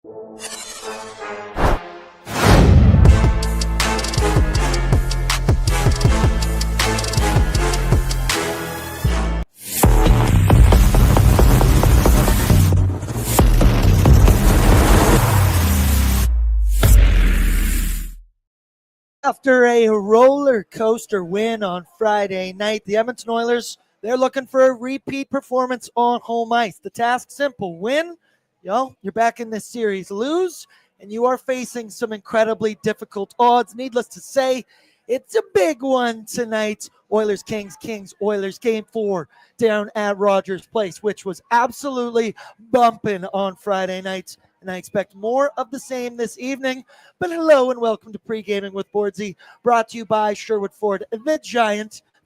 After a roller coaster win on Friday night, the Edmonton Oilers, they're looking for a repeat performance on home ice. The task simple: win, you're back in this series. Lose, and you are facing some incredibly difficult odds. Needless to say, it's a big one tonight. Oilers, Kings, Oilers, Game 4 down at Rogers Place, which was absolutely bumping on Friday night. And I expect more of the same this evening. But hello and welcome to Pre-Gaming with Bordzy, brought to you by Sherwood Ford, the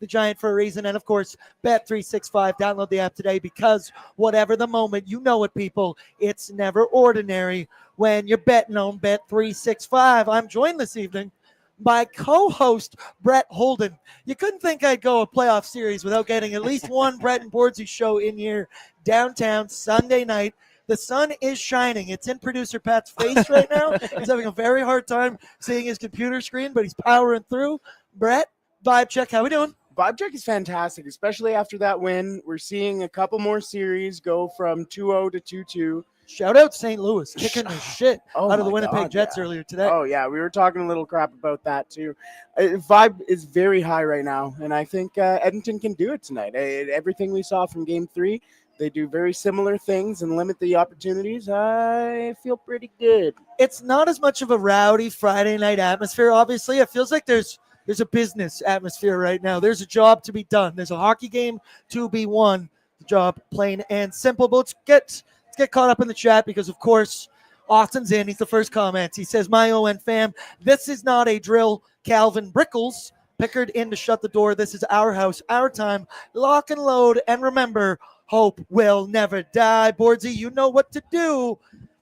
Giant for a reason. And of course, Bet365. Download the app today because whatever the moment, you know it, people, it's never ordinary when you're betting on Bet365. I'm joined this evening by co-host Brett Holden. You couldn't think I'd go a playoff series without getting at least one Brett and Bordzy show in here downtown Sunday night. The sun is shining. It's in producer Pat's face right now. He's having a very hard time seeing his computer screen, but he's powering through. Brett, vibe check. How we doing? Vibe check is fantastic, especially after that win. We're seeing a couple more series go from 2-0 to 2-2. Shout out St. Louis, kicking the shit out of the Winnipeg Jets earlier today. Oh, yeah, we were talking a little crap about that, too. Vibe is very high right now, and I think Edmonton can do it tonight. Everything we saw from Game 3, they do very similar things and limit the opportunities. I feel pretty good. It's not as much of a rowdy Friday night atmosphere, obviously. It feels like there's a business atmosphere right now. There's a job to be done. There's a hockey game to be won. The job, plain and simple. But let's get caught up in the chat because, of course, Austin's in. He's the first comment. He says, my ON fam, this is not a drill. Calvin Brickles, Pickard in to shut the door. This is our house, our time. Lock and load. And remember, hope will never die. Bordzy, you know what to do.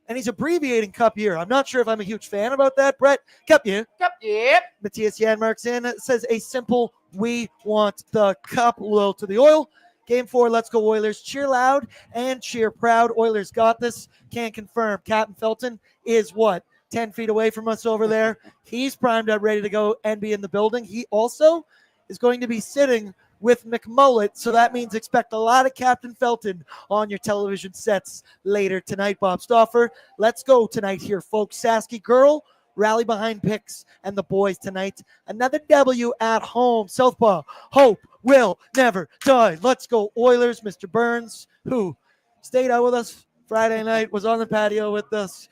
And he's abbreviating Cup Year. I'm not sure if I'm a huge fan about that, Brett. Cup Year. Cup Year. Matthias Janmark's in. Says a simple, we want the cup. Loyal to the oil. Game 4, let's go Oilers. Cheer loud and cheer proud. Oilers got this. Can't confirm. Captain Felton is what? 10 feet away from us over there. He's primed up, ready to go and be in the building. He also is going to be sitting with McMullet, so that means expect a lot of Captain Felton on your television sets later tonight. Bob Stauffer, let's go tonight here, folks. Sasky girl, rally behind Picks and the boys tonight. Another W at home. Southpaw, hope will never die. Let's go Oilers. Mr. Burns, who stayed out with us Friday night, was on the patio with us.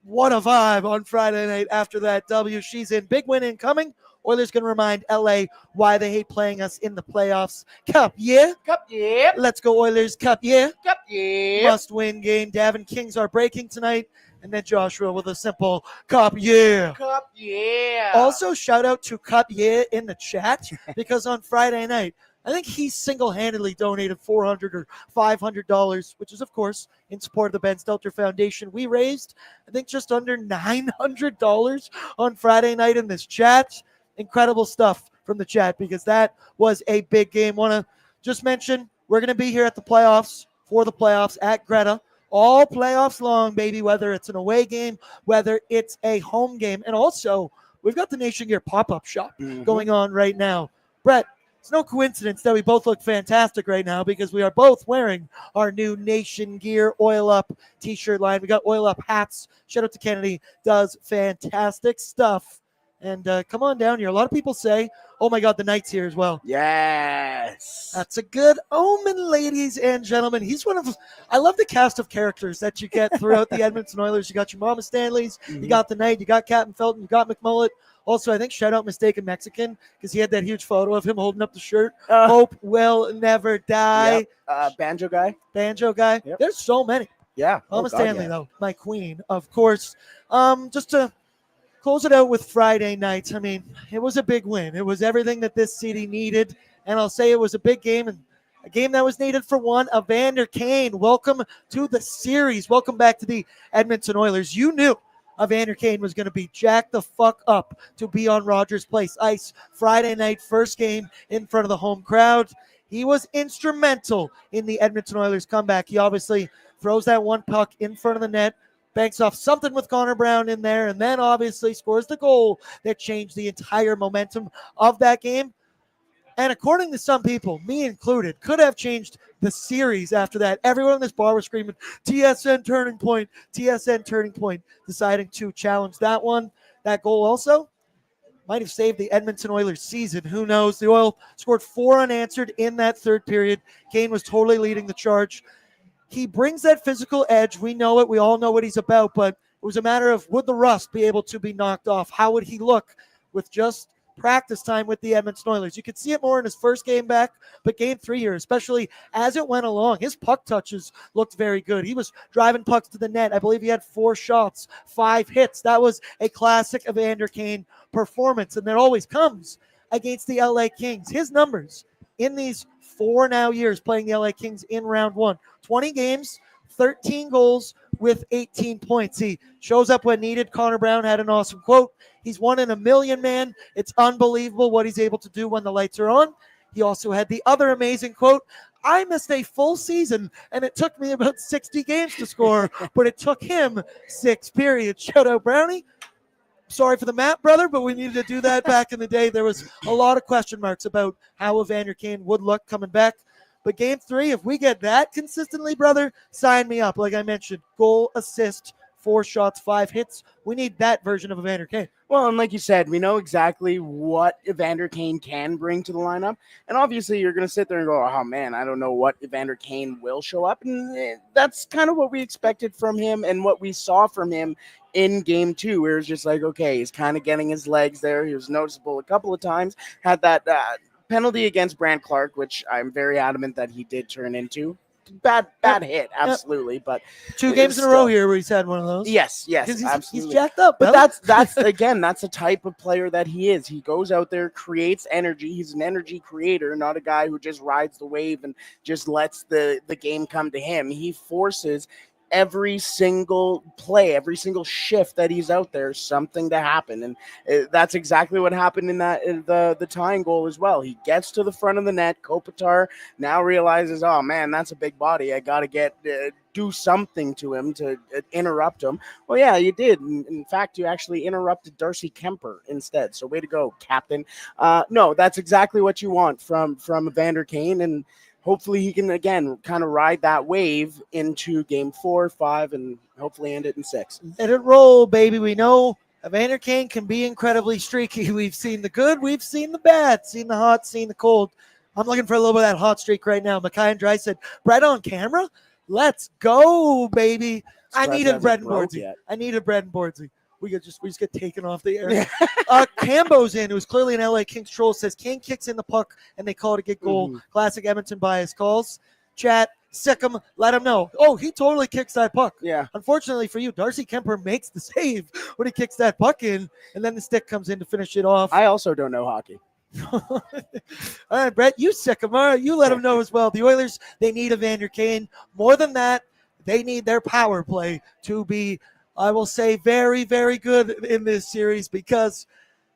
What a vibe on Friday night after that W. She's in. Big win incoming. Oilers going to remind LA why they hate playing us in the playoffs. Cup, yeah. Cup, yeah. Let's go Oilers. Cup, yeah. Cup, yeah. Must-win game. Davin Kings are breaking tonight. And then Joshua with a simple Cup, yeah. Cup, yeah. Also, shout out to Cup, yeah, in the chat, because on Friday night, I think he single-handedly donated $400 or $500, which is, of course, in support of the Ben Stelter Foundation. We raised, I think, just under $900 on Friday night in this chat. Incredible stuff from the chat because that was a big game. Want to just mention, we're going to be here at the playoffs, for the playoffs at Greta, all playoffs long, baby, whether it's an away game, whether it's a home game. And also, we've got the Nation Gear pop-up shop going on right now. Brett, it's no coincidence that we both look fantastic right now because we are both wearing our new Nation Gear Oil Up t-shirt line. We got Oil Up hats. Shout out to Kennedy. Does fantastic stuff. And come on down here. A lot of people say, oh, my God, the Knight's here as well. Yes. That's a good omen, ladies and gentlemen. He's one of – I love the cast of characters that you get throughout the Edmonton Oilers. You got your Mama Stanleys. You got the Knight. You got Captain Felton. You got McMullet. Also, I think shout out Mistaken Mexican because he had that huge photo of him holding up the shirt. Hope will never die. Yep. Banjo guy. Yep. There's so many. Yeah. Mama Stanley, though, my queen, of course. Just to – close it out with Friday night. I mean, it was a big win. It was everything that this city needed. And I'll say it was a big game and a game that was needed for one. Evander Kane, welcome to the series. Welcome back to the Edmonton Oilers. You knew Evander Kane was going to be jacked the fuck up to be on Rogers Place Ice Friday night, first game in front of the home crowd. He was instrumental in the Edmonton Oilers comeback. He obviously throws that one puck in front of the net, banks off something with Connor Brown in there, and then obviously scores the goal that changed the entire momentum of that game. And according to some people, me included, could have changed the series after that. Everyone in this bar was screaming, TSN turning point, TSN turning point, deciding to challenge that one. That goal also might have saved the Edmonton Oilers season. Who knows? The Oil scored 4 unanswered in that third period. Kane was totally leading the charge. He brings that physical edge. We know it. We all know what he's about, but it was a matter of would the rust be able to be knocked off? How would he look with just practice time with the Edmonton Oilers? You could see it more in his first game back, but game 3 here, especially as it went along, his puck touches looked very good. He was driving pucks to the net. I believe he had 4 shots, 5 hits. That was a classic Evander Kane performance, and that always comes against the LA Kings. His numbers in these 4 now years playing the LA Kings in round 1, 20 games, 13 goals with 18 points. He shows up when needed. Connor Brown had an awesome quote. He's 1 in a million, man. It's unbelievable what he's able to do when the lights are on. He also had the other amazing quote, I missed a full season, and it took me about 60 games to score, but it took him 6 periods. Shout out, Brownie. Sorry for the map, brother, but we needed to do that back in the day. There was a lot of question marks about how Evander Kane would look coming back. But game 3, if we get that consistently, brother, sign me up. Like I mentioned, goal, assist, 4 shots, 5 hits. We need that version of Evander Kane. Well, and like you said, we know exactly what Evander Kane can bring to the lineup. And obviously, you're going to sit there and go, oh, man, I don't know what Evander Kane will show up. And that's kind of what we expected from him and what we saw from him in game 2, where it's just like, okay, he's kind of getting his legs there. He was noticeable a couple of times. Had that penalty against Brant Clark, which I'm very adamant that he did turn into. Bad hit, absolutely. But 2 games in a row here where he's had one of those. Yes, absolutely. He's jacked up. But that's again, that's the type of player that he is. He goes out there, creates energy. He's an energy creator, not a guy who just rides the wave and just lets the game come to him. He forces every single play, every single shift that he's out there, something to happen. And that's exactly what happened in the tying goal as well. He gets to the front of the net. Kopitar now realizes, oh man, that's a big body. I got to do something to him to interrupt him. Well, yeah, you did. In fact, you actually interrupted Darcy Kemper instead. So way to go, Captain. No, that's exactly what you want from Evander Kane. And hopefully he can, again, kind of ride that wave into game 4, 5, and hopefully end it in 6. Let it roll, baby. We know Evander Kane can be incredibly streaky. We've seen the good, we've seen the bad, seen the hot, seen the cold. I'm looking for a little bit of that hot streak right now. Mackay and Dry said, Brett on camera? Let's go, baby. I needed Brett and Bordzy. I needed Brett and Bordzy. We just get taken off the air. Cambo's in, who's clearly an LA Kings troll, says Kane kicks in the puck and they call it a good goal. Mm-hmm. Classic Edmonton bias calls. Chat, sick him, let him know. Oh, he totally kicks that puck. Yeah. Unfortunately for you, Darcy Kemper makes the save when he kicks that puck in, and then the stick comes in to finish it off. I also don't know hockey. All right, Brett, you sick him. All right, you let him know as well. The Oilers, they need Evander Kane. More than that, they need their power play to be, I will say, very, very good in this series, because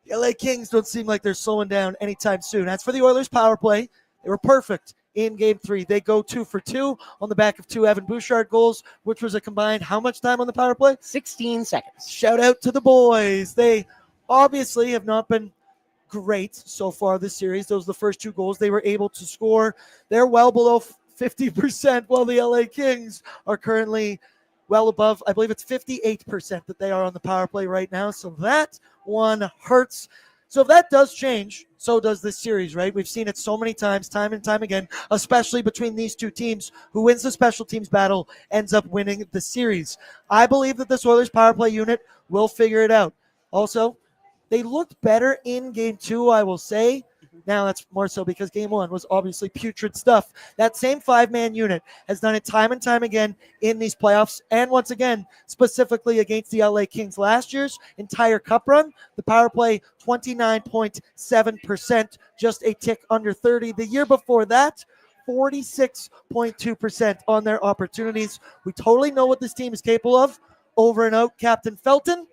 the LA Kings don't seem like they're slowing down anytime soon. As for the Oilers' power play, they were perfect in game 3. They go 2 for 2 on the back of 2 Evan Bouchard goals, which was a combined how much time on the power play? 16 seconds. Shout out to the boys. They obviously have not been great so far this series. Those are the first 2 goals they were able to score. They're well below 50%, while the LA Kings are currently well above, I believe it's 58% that they are on the power play right now. So that one hurts. So if that does change, so does this series, right? We've seen it so many times, time and time again, especially between these 2 teams. Who wins the special teams battle ends up winning the series. I believe that this Oilers power play unit will figure it out. Also, they looked better in game 2, I will say. Now that's more so because game 1 was obviously putrid stuff. That same 5-man unit has done it time and time again in these playoffs. And once again, specifically against the LA Kings last year's entire cup run, the power play 29.7%, just a tick under 30. The year before that, 46.2% on their opportunities. We totally know what this team is capable of. Over and out, Captain Felton.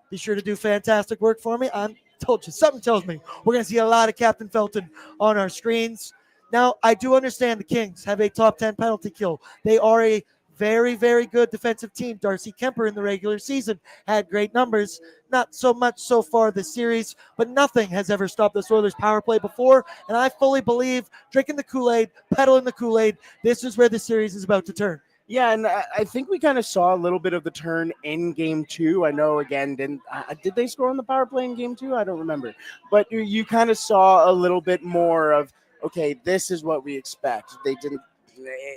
Be sure to do fantastic work for me. I told you, something tells me we're going to see a lot of Captain Felton on our screens. Now, I do understand the Kings have a top 10 penalty kill. They are a very, very good defensive team. Darcy Kemper in the regular season had great numbers. Not so much so far this series, but nothing has ever stopped this Oilers power play before. And I fully believe, drinking the Kool-Aid, peddling the Kool-Aid, this is where the series is about to turn. Yeah, and I think we kind of saw a little bit of the turn in game two. I know, again, did they score on the power play in game two? I don't remember. But you kind of saw a little bit more of, okay, this is what we expect. They didn't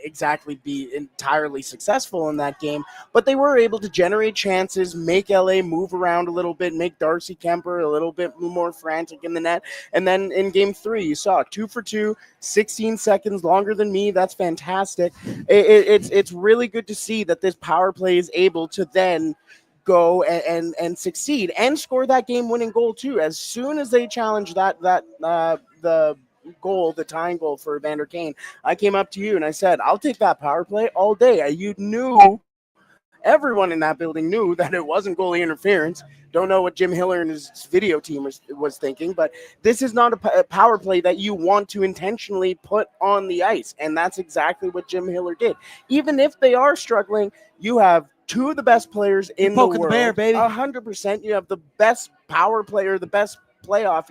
exactly be entirely successful in that game, but they were able to generate chances, make LA move around a little bit, make Darcy Kemper a little bit more frantic in the net. And then in game three, you saw 2 for 2, 16 seconds longer than me. That's fantastic. It's really good to see that this power play is able to then go and succeed and score that game-winning goal too. As soon as they challenged the goal, the tying goal for Evander Kane, I came up to you and I said, I'll take that power play all day. You knew, everyone in that building knew that it wasn't goalie interference. Don't know what Jim Hiller and his video team was thinking, but this is not a power play that you want to intentionally put on the ice, and that's exactly what Jim Hiller did. Even if they are struggling, you have two of the best players in the world. The bear, baby. 100%. You have the best power player, the best playoff,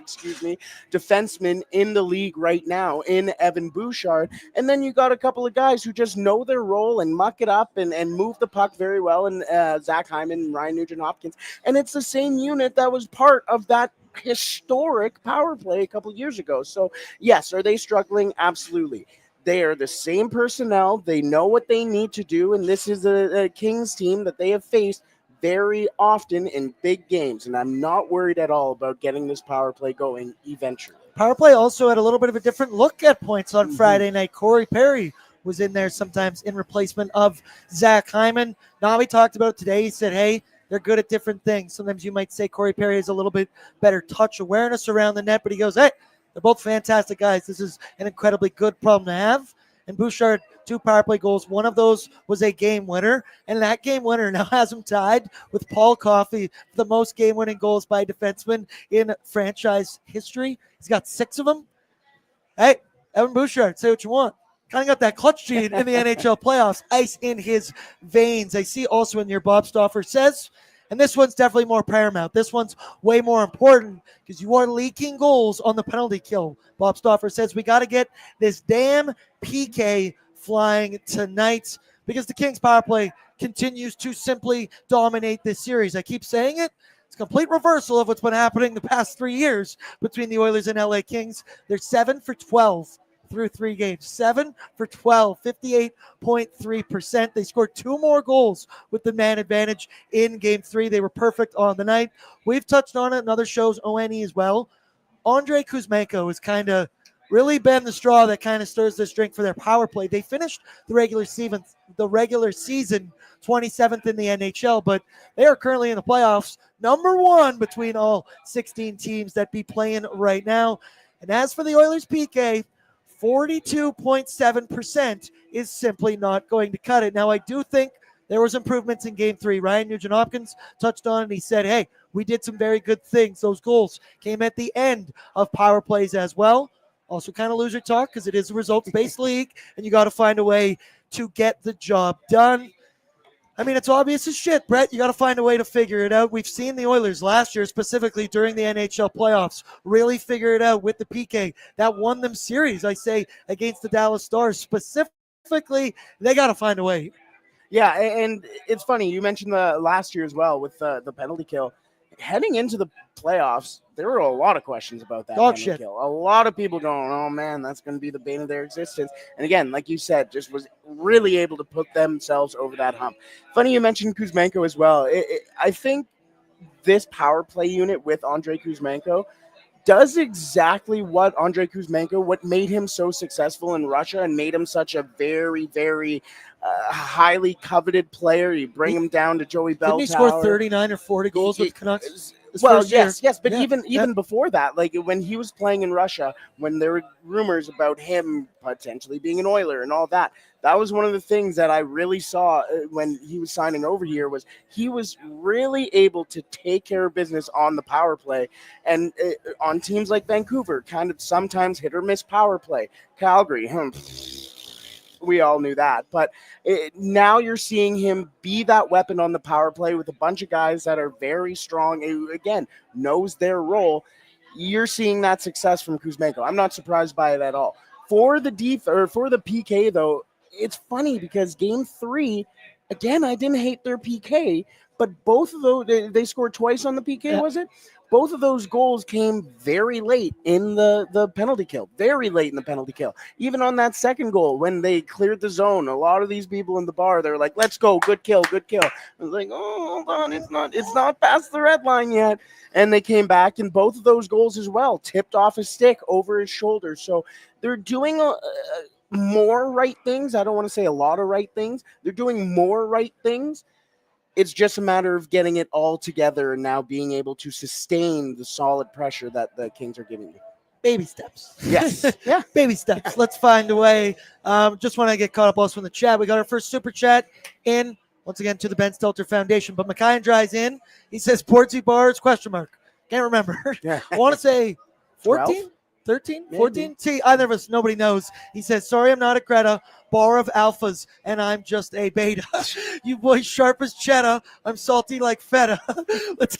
defenseman in the league right now in Evan Bouchard. And then you got a couple of guys who just know their role and muck it up and move the puck very well, and Zach Hyman and Ryan Nugent-Hopkins. And it's the same unit that was part of that historic power play a couple of years ago. So, yes, are they struggling? Absolutely. They are the same personnel. They know what they need to do, and this is a Kings team that they have faced very often in big games, and I'm not worried at all about getting this power play going eventually. Power play also had a little bit of a different look at points on Friday night. Corey Perry was in there sometimes in replacement of Zach Hyman. Now, we talked about today. He said, hey, they're good at different things. Sometimes you might say Corey Perry has a little bit better touch awareness around the net, but he goes, hey, they're both fantastic guys. This is an incredibly good problem to have. And Bouchard, 2 power play goals. One of those was a game winner. And that game winner now has him tied with Paul Coffey for the most game-winning goals by a defenseman in franchise history. He's got 6 of them. Hey, Evan Bouchard, say what you want. Kind of got that clutch gene in the NHL playoffs. Ice in his veins. I see also in your Bob Stauffer says, and this one's definitely more paramount. This one's way more important because you are leaking goals on the penalty kill. Bob Stauffer says we got to get this damn PK flying tonight because the Kings power play continues to simply dominate this series. I keep saying it. It's a complete reversal of what's been happening the past 3 years between the Oilers and LA Kings. They're 7 for 12 through 3 games. 7 for 12, 58.3%. They scored 2 more goals with the man advantage in game 3. They were perfect on the night. We've touched on it in other shows, ONE as well. Andrei Kuzmenko has kind of really been the straw that kind of stirs this drink for their power play. They finished the regular season 27th in the NHL, but they are currently in the playoffs, number 1 between all 16 teams that be playing right now. And as for the Oilers PK, 42.7% is simply not going to cut it. Now, I do think there was improvements in game 3. Ryan Nugent-Hopkins touched on it. He said, hey, we did some very good things. Those goals came at the end of power plays as well. Also kind of loser talk because it is a results-based league, and you got to find a way to get the job done. I mean, it's obvious as shit, Brett. You got to find a way to figure it out. We've seen the Oilers last year, specifically during the NHL playoffs, really figure it out with the PK. That won them series, I say, against the Dallas Stars. Specifically, they got to find a way. Yeah, and it's funny. You mentioned the last year as well with the penalty kill. Heading into the playoffs, there were a lot of questions about that penalty kill. A lot of people going, oh, man, that's going to be the bane of their existence. And again, like you said, just was really able to put themselves over that hump. Funny you mentioned Kuzmenko as well. I think this power play unit with Andrei Kuzmenko does exactly what what made him so successful in Russia and made him such a very, very highly coveted player. You bring him down to Joey Bell. Didn't he score 39 or 40 goals with Canucks? Well, yes, but even before that, like when he was playing in Russia, when there were rumors about him potentially being an Oiler and all that, that was one of the things that I really saw when he was signing over here was he was really able to take care of business on the power play. And on teams like Vancouver, kind of sometimes hit or miss power play. Calgary, We all knew that. But now you're seeing him be that weapon on the power play with a bunch of guys that are very strong, who, again, knows their role. You're seeing that success from Kuzmenko. I'm not surprised by it at all. For the for the PK, though, it's funny because game 3, again, I didn't hate their PK, but both of those, they scored twice on the PK, was it? Both of those goals came very late in the penalty kill, very late in the penalty kill. Even on that second goal, when they cleared the zone, a lot of these people in the bar, they're like, let's go, good kill, good kill. I was like, oh, hold on, it's not past the red line yet. And they came back, and both of those goals as well, tipped off his stick over his shoulder. So they're doing more right things. I don't want to say a lot of right things. They're doing more right things. It's just a matter of getting it all together and now being able to sustain the solid pressure that the Kings are giving you. Baby steps. Yes. Yeah. Baby steps. Let's find a way. Just want to get caught up also in the chat. We got our first super chat in, once again, to the Ben Stelter Foundation. But Mackay Dry's in. He says, Bordzy bars, question mark. Can't remember. Yeah. I want to say 14? 12? 13, Maybe. 14? See, either of us, nobody knows. He says, sorry, I'm not a Greta, bar of alphas, and I'm just a beta. You boys sharp as cheddar. I'm salty like feta. let's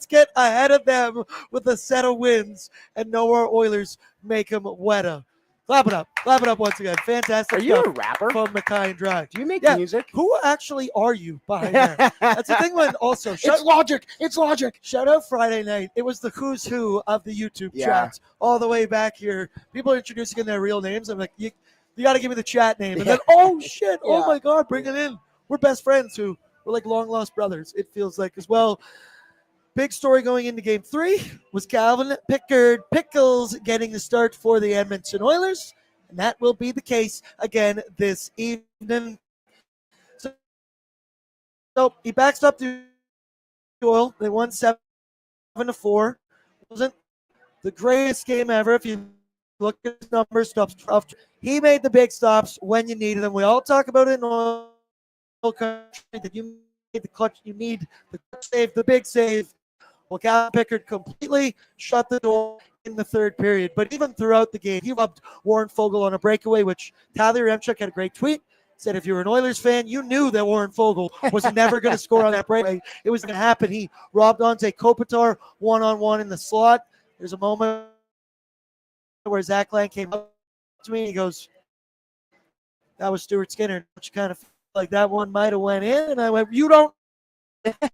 get ahead of them with a set of wins and know our Oilers make them wetter. Clap it up once again. Fantastic. Are you stuff a rapper? from Mackay and Dry? Do you make Yeah. music? Who actually are you behind that? That's the thing. When also It's logic. It's logic. shout out Friday night. It was the who's who of the YouTube Yeah. chats all the way back here. People are introducing in their real names. I'm like, you got to give me the chat name. And then, oh, shit. Oh, Yeah. my God. Bring it in. We're best friends we're like long-lost brothers, it feels like as well. Big story going into game 3 was Calvin Pickles getting the start for the Edmonton Oilers. And that will be the case again this evening. So he backs up the Oil. They won 7-4. Wasn't the greatest game ever. If you look at his numbers, stops. He made the big stops when you needed them. We all talk about it in oil country that you need the clutch. You need the clutch save, the big save. Well, Calvin Pickard completely shut the door in the third period. But even throughout the game, he rubbed Warren Fogle on a breakaway, which Tyler Remchuk had a great tweet. Said if you were an Oilers fan, you knew that Warren Fogle was never going to score on that breakaway. It was going to happen. He robbed Ante Kopitar one-on-one in the slot. There's a moment where Zach Lang came up to me and he goes, that was Stuart Skinner. Don't you kind of feel like that one might have went in? And I went, you don't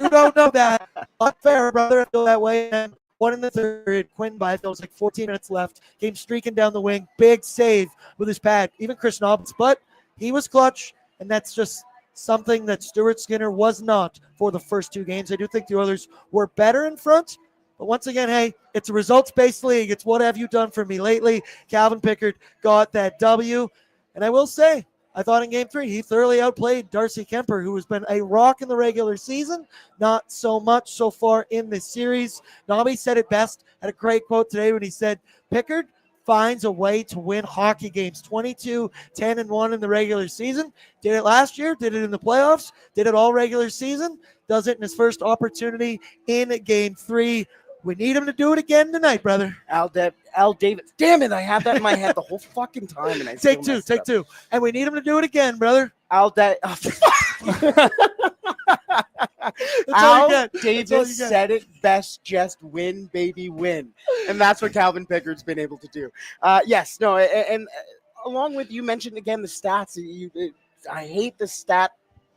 know that. Not fair, brother. I feel that way. And one in the third, Quinn Byfield was like 14 minutes left. Came streaking down the wing. Big save with his pad. Even Chris Nobbins. But he was clutch, and that's just something that Stuart Skinner was not for the first 2 games. I do think the Oilers were better in front. But once again, hey, it's a results-based league. It's what have you done for me lately. Calvin Pickard got that W. And I will say, I thought in game 3, he thoroughly outplayed Darcy Kemper, who has been a rock in the regular season. Not so much so far in this series. Nobby said it best. Had a great quote today when he said, Pickard finds a way to win hockey games. 22, 10-1 in the regular season. Did it last year. Did it in the playoffs. Did it all regular season. Does it in his first opportunity in game 3. We need him to do it again tonight, brother. Al Davis. Damn it, I had that in my head the whole fucking time. And I Take two. And we need him to do it again, brother. Al Davis said it best, just win, baby, win. And that's what Calvin Pickard's been able to do. Yes, no, and along with, you mentioned again the stats. I hate the stat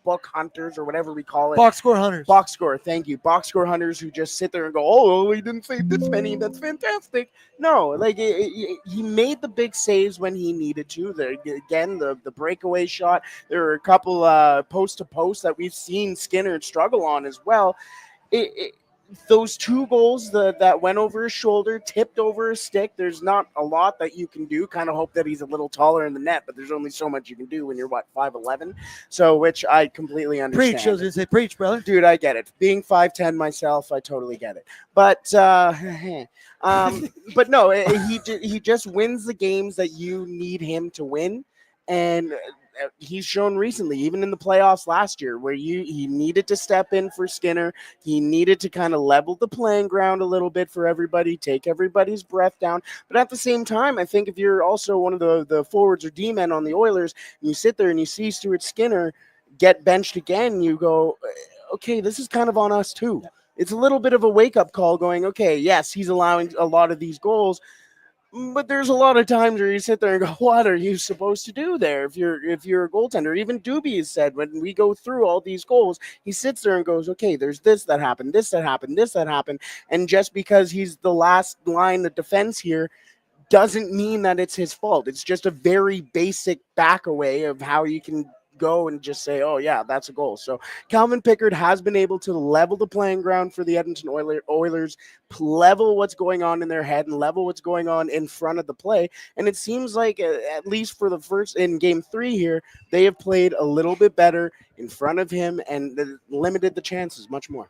book hunters or whatever we call it. Box score hunters. Box score, thank you. Box score hunters who just sit there and go, oh, he didn't save this many. That's fantastic. No, like he made the big saves when he needed to. Again, the breakaway shot. There were a couple post to post that we've seen Skinner struggle on as well. Those 2 goals that went over his shoulder, tipped over his stick, there's not a lot that you can do. Kind of hope that he's a little taller in the net, but there's only so much you can do when you're, 5'11"? So, which I completely understand. Preach, I was going to say preach, brother. Dude, I get it. Being 5'10" myself, I totally get it. But, but no, he just wins the games that you need him to win. And he's shown recently, even in the playoffs last year, where he needed to step in for Skinner. He needed to kind of level the playing ground a little bit for everybody, take everybody's breath down. But at the same time, I think if you're also one of the forwards or D-men on the Oilers, and you sit there and you see Stuart Skinner get benched again, you go, okay, this is kind of on us too. It's a little bit of a wake-up call going, okay, yes, he's allowing a lot of these goals, but there's a lot of times where you sit there and go, what are you supposed to do there if you're a goaltender? Even Doobie has said when we go through all these goals, he sits there and goes, okay, there's this that happened, this that happened, this that happened. And just because he's the last line of defense here doesn't mean that it's his fault. It's just a very basic back away of how you can go and just say, oh yeah, that's a goal. So Calvin Pickard has been able to level the playing ground for the Edmonton Oilers, level what's going on in their head and level what's going on in front of the play. And it seems like, at least for the first in game 3 here, they have played a little bit better in front of him and limited the chances much more.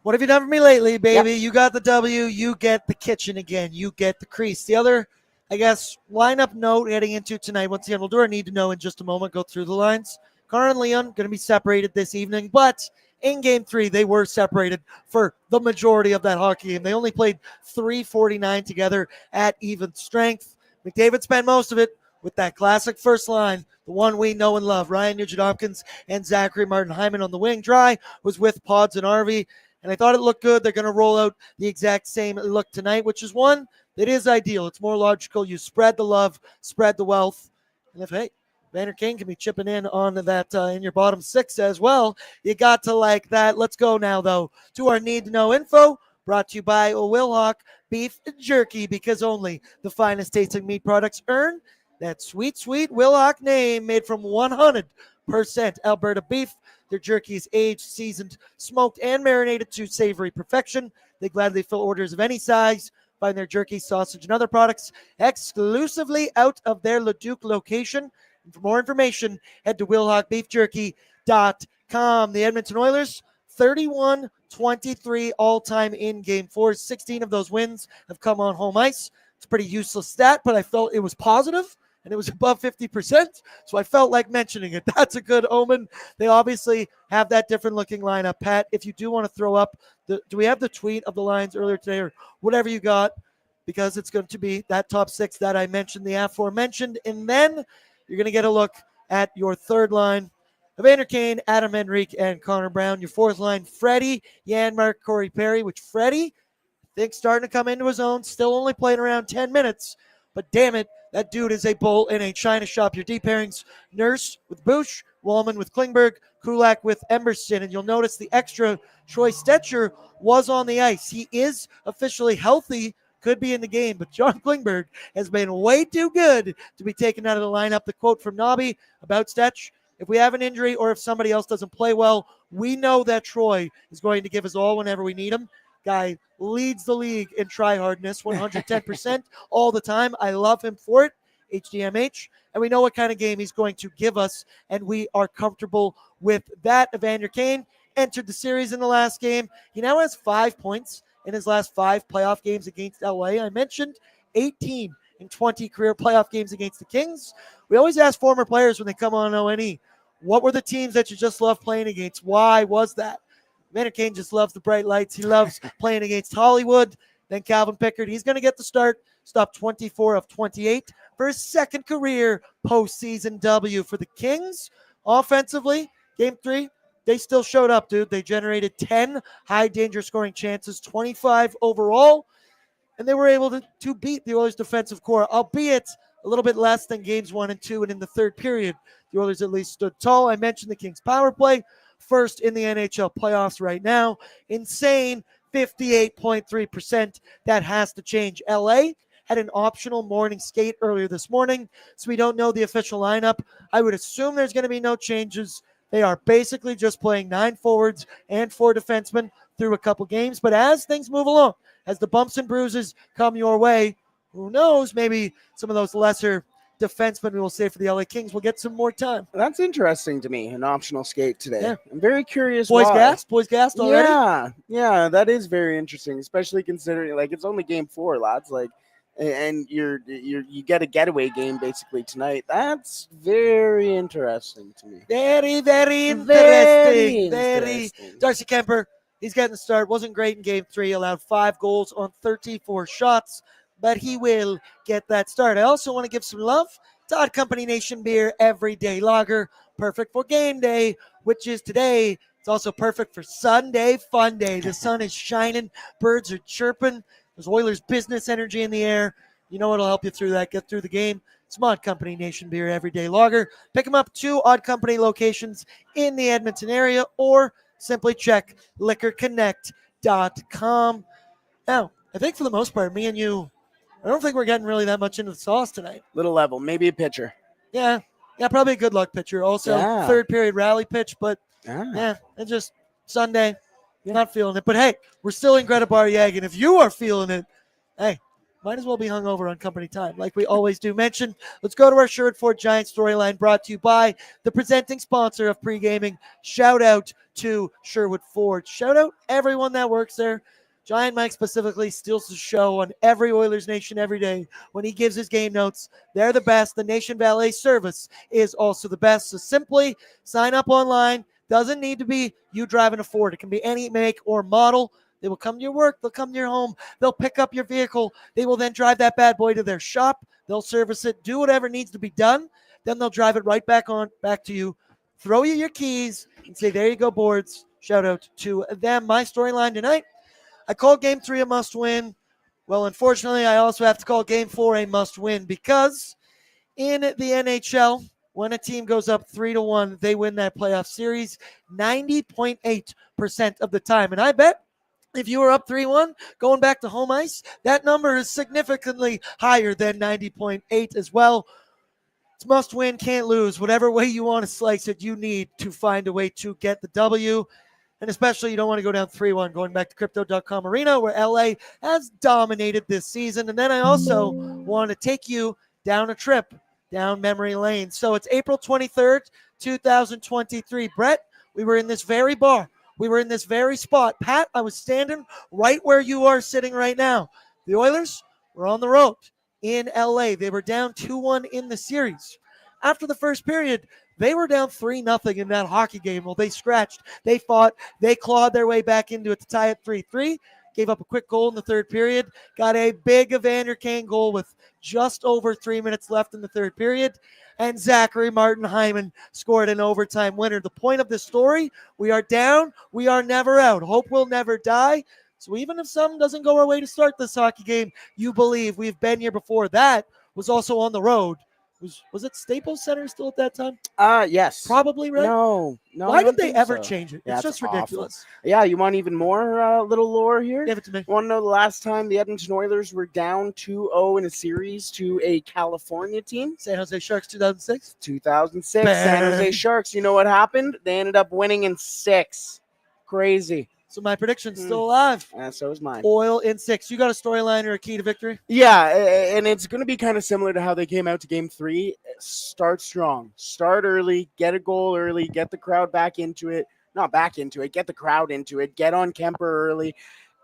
What have you done for me lately, baby? Yep. You got the W. You get the kitchen again. You get the crease. The other, I guess, lineup note heading into tonight. Once again, we'll do our need to know in just a moment. Go through the lines. Connor and Leon going to be separated this evening, but in game 3, they were separated for the majority of that hockey game. They only played 3:49 together at even strength. McDavid spent most of it with that classic first line, the one we know and love. Ryan Nugent-Hopkins and Zachary Martin-Hyman on the wing. Dry was with Pods and Arvey. And I thought it looked good. They're going to roll out the exact same look tonight, which is one that is ideal. It's more logical. You spread the love, spread the wealth. And if, hey, Evander Kane can be chipping in on that in your bottom 6 as well, you got to like that. Let's go now, though, to our need to know info, brought to you by Wilhauk Beef Jerky, because only the finest tasting meat products earn that sweet, sweet Wilhauk name, made from 100% Alberta beef. Their jerky is aged, seasoned, smoked, and marinated to savory perfection. They gladly fill orders of any size. Find their jerky, sausage, and other products exclusively out of their Leduc location. And for more information, head to WilhaukBeefJerky.com. The Edmonton Oilers, 31-23 all-time in Game 4. 16 of those wins have come on home ice. It's a pretty useless stat, but I felt it was positive. And it was above 50%, so I felt like mentioning it. That's a good omen. They obviously have that different-looking lineup. Pat, if you do want to throw up, do we have the tweet of the lines earlier today or whatever you got? Because it's going to be that top 6 that I mentioned, the aforementioned. And then you're going to get a look at your third line, Evander Kane, Adam Henrique, and Connor Brown. Your fourth line, Freddie, Janmark, Corey Perry, which Freddie, I think, starting to come into his own, still only playing around 10 minutes. But damn it, that dude is a bull in a china shop. Your deep pairings, Nurse with Bush, Wallman with Klingberg, Kulak with Emberson. And you'll notice the extra Troy Stetcher was on the ice. He is officially healthy, could be in the game, but John Klingberg has been way too good to be taken out of the lineup. The quote from Nobby about Stetch, if we have an injury or if somebody else doesn't play well, we know that Troy is going to give us all whenever we need him. Guy leads the league in try-hardness, 110% all the time. I love him for it, HDMH. And we know what kind of game he's going to give us, and we are comfortable with that. Evander Kane entered the series in the last game. He now has 5 points in his last 5 playoff games against LA. I mentioned 18 in 20 career playoff games against the Kings. We always ask former players when they come on ONE, what were the teams that you just loved playing against? Why was that? Evander Kane just loves the bright lights. He loves playing against Hollywood. Then Calvin Pickard, he's going to get the start. Stopped 24 of 28 for his second career postseason W for the Kings. Offensively, Game 3, they still showed up, dude. They generated 10 high danger scoring chances, 25 overall, and they were able to beat the Oilers' defensive core, albeit a little bit less than games 1 and 2, and in the third period, the Oilers at least stood tall. I mentioned the Kings' power play. First in the NHL playoffs right now. Insane 58.3%. That has to change. LA had an optional morning skate earlier this morning, so we don't know the official lineup. I would assume there's going to be no changes. They are basically just playing 9 forwards and 4 defensemen through a couple games. But as things move along, as the bumps and bruises come your way, who knows, maybe some of those lesser defenseman, we will say, for the LA Kings will get some more time. That's interesting to me, an optional skate today. Yeah. I'm very curious Boys why. Boys gassed already? Yeah, that is very interesting, especially considering, like, it's only game 4, lads. Like, and you get a getaway game basically tonight. That's very interesting to me. Very, very Very interesting. interesting. Darcy Kemper, he's getting the start. Wasn't great in game 3. Allowed 5 goals on 34 shots, but he will get that start. I also want to give some love to Odd Company Nation Beer Everyday Lager. Perfect for game day, which is today. It's also perfect for Sunday Fun Day. The sun is shining. Birds are chirping. There's Oilers business energy in the air. You know what'll help you through that? Get through the game. Some Odd Company Nation Beer Everyday Lager. Pick them up 2 Odd Company locations in the Edmonton area, or simply check liquorconnect.com. Now, I think for the most part, me and you, I don't think we're getting really that much into the sauce tonight. Little level, maybe a pitcher. Yeah, probably a good luck pitcher. Also, Yeah. third period rally pitch, but Ah. it's just Sunday. Not feeling it. But hey, we're still in Greta Bar Yag, and if you are feeling it, hey, might as well be hungover on company time, like we always do mention. Let's go to our Sherwood Ford Giant storyline, brought to you by the presenting sponsor of Pre-Gaming. Shout out to Sherwood Ford. Shout out everyone that works there. Giant Mike specifically steals the show on every Oilers Nation every day when he gives his game notes. They're the best. The Nation Valet service is also the best. So simply sign up online. Doesn't need to be you driving a Ford. It can be any make or model. They will come to your work. They'll come to your home. They'll pick up your vehicle. They will then drive that bad boy to their shop. They'll service it, do whatever needs to be done. Then they'll drive it right back to you, throw you your keys, and say, there you go, Boards. Shout out to them. My storyline tonight, I called Game 3 a must-win. Well, unfortunately, I also have to call Game 4 a must-win because in the NHL, when a team goes up 3-1, they win that playoff series 90.8% of the time. And I bet if you were up 3-1 going back to home ice, that number is significantly higher than 90.8 as well. It's must win, can't lose. Whatever way you want to slice it, you need to find a way to get the W. And especially you don't want to go down 3-1 going back to Crypto.com Arena where LA has dominated this season. And then I also want to take you down a trip down memory lane. So it's April 23rd, 2023. Brett, we were in this very bar. We were in this very spot. Pat, I was standing right where you are sitting right now. The Oilers were on the road in LA. They were down 2-1 in the series. After the first period, they were down 3-0 in that hockey game. Well, they scratched, they fought, they clawed their way back into it to tie it 3-3. Gave up a quick goal in the third period. Got a big Evander Kane goal with just over 3 minutes left in the third period. And Zachary Martin Hyman scored an overtime winner. The point of this story, we are down, we are never out. Hope will never die. So even if something doesn't go our way to start this hockey game, you believe we've been here before. That was also on the road. Was it Staples Center still at that time? Yes. Probably, right? No. Why did they ever so. change it? Yeah, it's just ridiculous. Awful. Yeah, you want even more little lore here? Give it to me. Want to know the last time the Edmonton Oilers were down 2-0 in a series to a California team? San Jose Sharks 2006? 2006. San Jose Sharks. You know what happened? They ended up winning in 6. Crazy. So my prediction's still alive. So is mine. Oil in 6. You got a storyline or a key to victory? Yeah, and it's going to be kind of similar to how they came out to Game 3. Start strong. Start early. Get a goal early. Get the crowd back into it. Not back into it. Get the crowd into it. Get on Kemper early.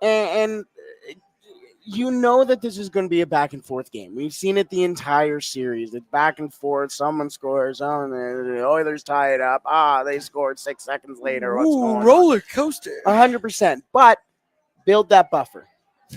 And you know that this is going to be a back-and-forth game. We've seen it the entire series. It's back and forth. Someone scores. The Oilers tie it up. They scored 6 seconds later. What's going on? Roller coaster. 100%. But build that buffer.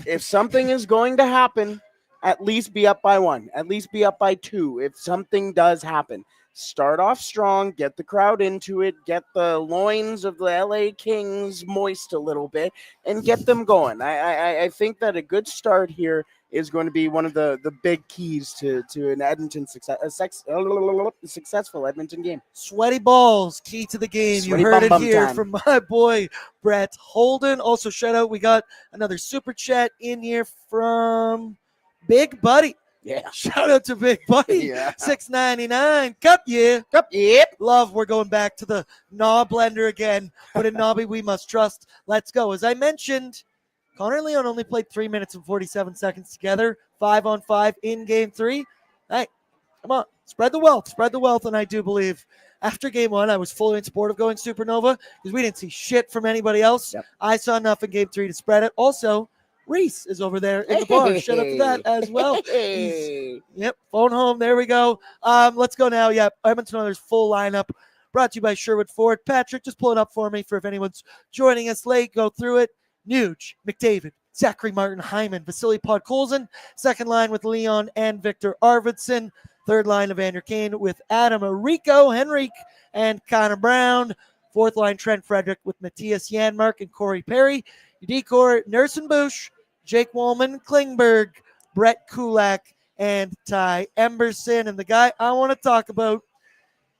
If something is going to happen, at least be up by 1. At least be up by 2 if something does happen. Start off strong, get the crowd into it, get the loins of the LA Kings moist a little bit, and get them going. I think that a good start here is going to be one of the big keys to an Edmonton successful Edmonton game. Sweaty balls, key to the game. Sweaty you heard it bum here time. from my boy, Brett Holden. Also, shout out, we got another super chat in here from Big Buddy. Yeah. Shout out to Big Buddy. Yeah. $6.99. Cup, yeah. Cup, yep. Love, we're going back to the Knob blender again. But in Nobby, we must trust. Let's go. As I mentioned, Connor and Leon only played 3 minutes and 47 seconds together, 5-on-5 in Game 3. Hey, come on. Spread the wealth. Spread the wealth, and I do believe after Game 1, I was fully in support of going Supernova because we didn't see shit from anybody else. Yep. I saw enough in Game 3 to spread it. Also, Reese is over there in the bar. Shout out to that as well. Yep, phone home. There we go. Let's go now. Yep, Edmonton Oilers full lineup. Brought to you by Sherwood Ford. Patrick, just pull it up for me for if anyone's joining us late. Go through it. Nuge, McDavid, Zachary Martin, Hyman, Vasily Podkolzin. Second line with Leon and Victor Arvidsson. Third line, Evander Kane with Adam Arico, Henrique, and Connor Brown. Fourth line, Trent Frederick with Matthias Janmark and Corey Perry. Your decor, Nerson Bush, Jake Woolman, Klingberg, Brett Kulak, and Ty Emberson. And the guy I want to talk about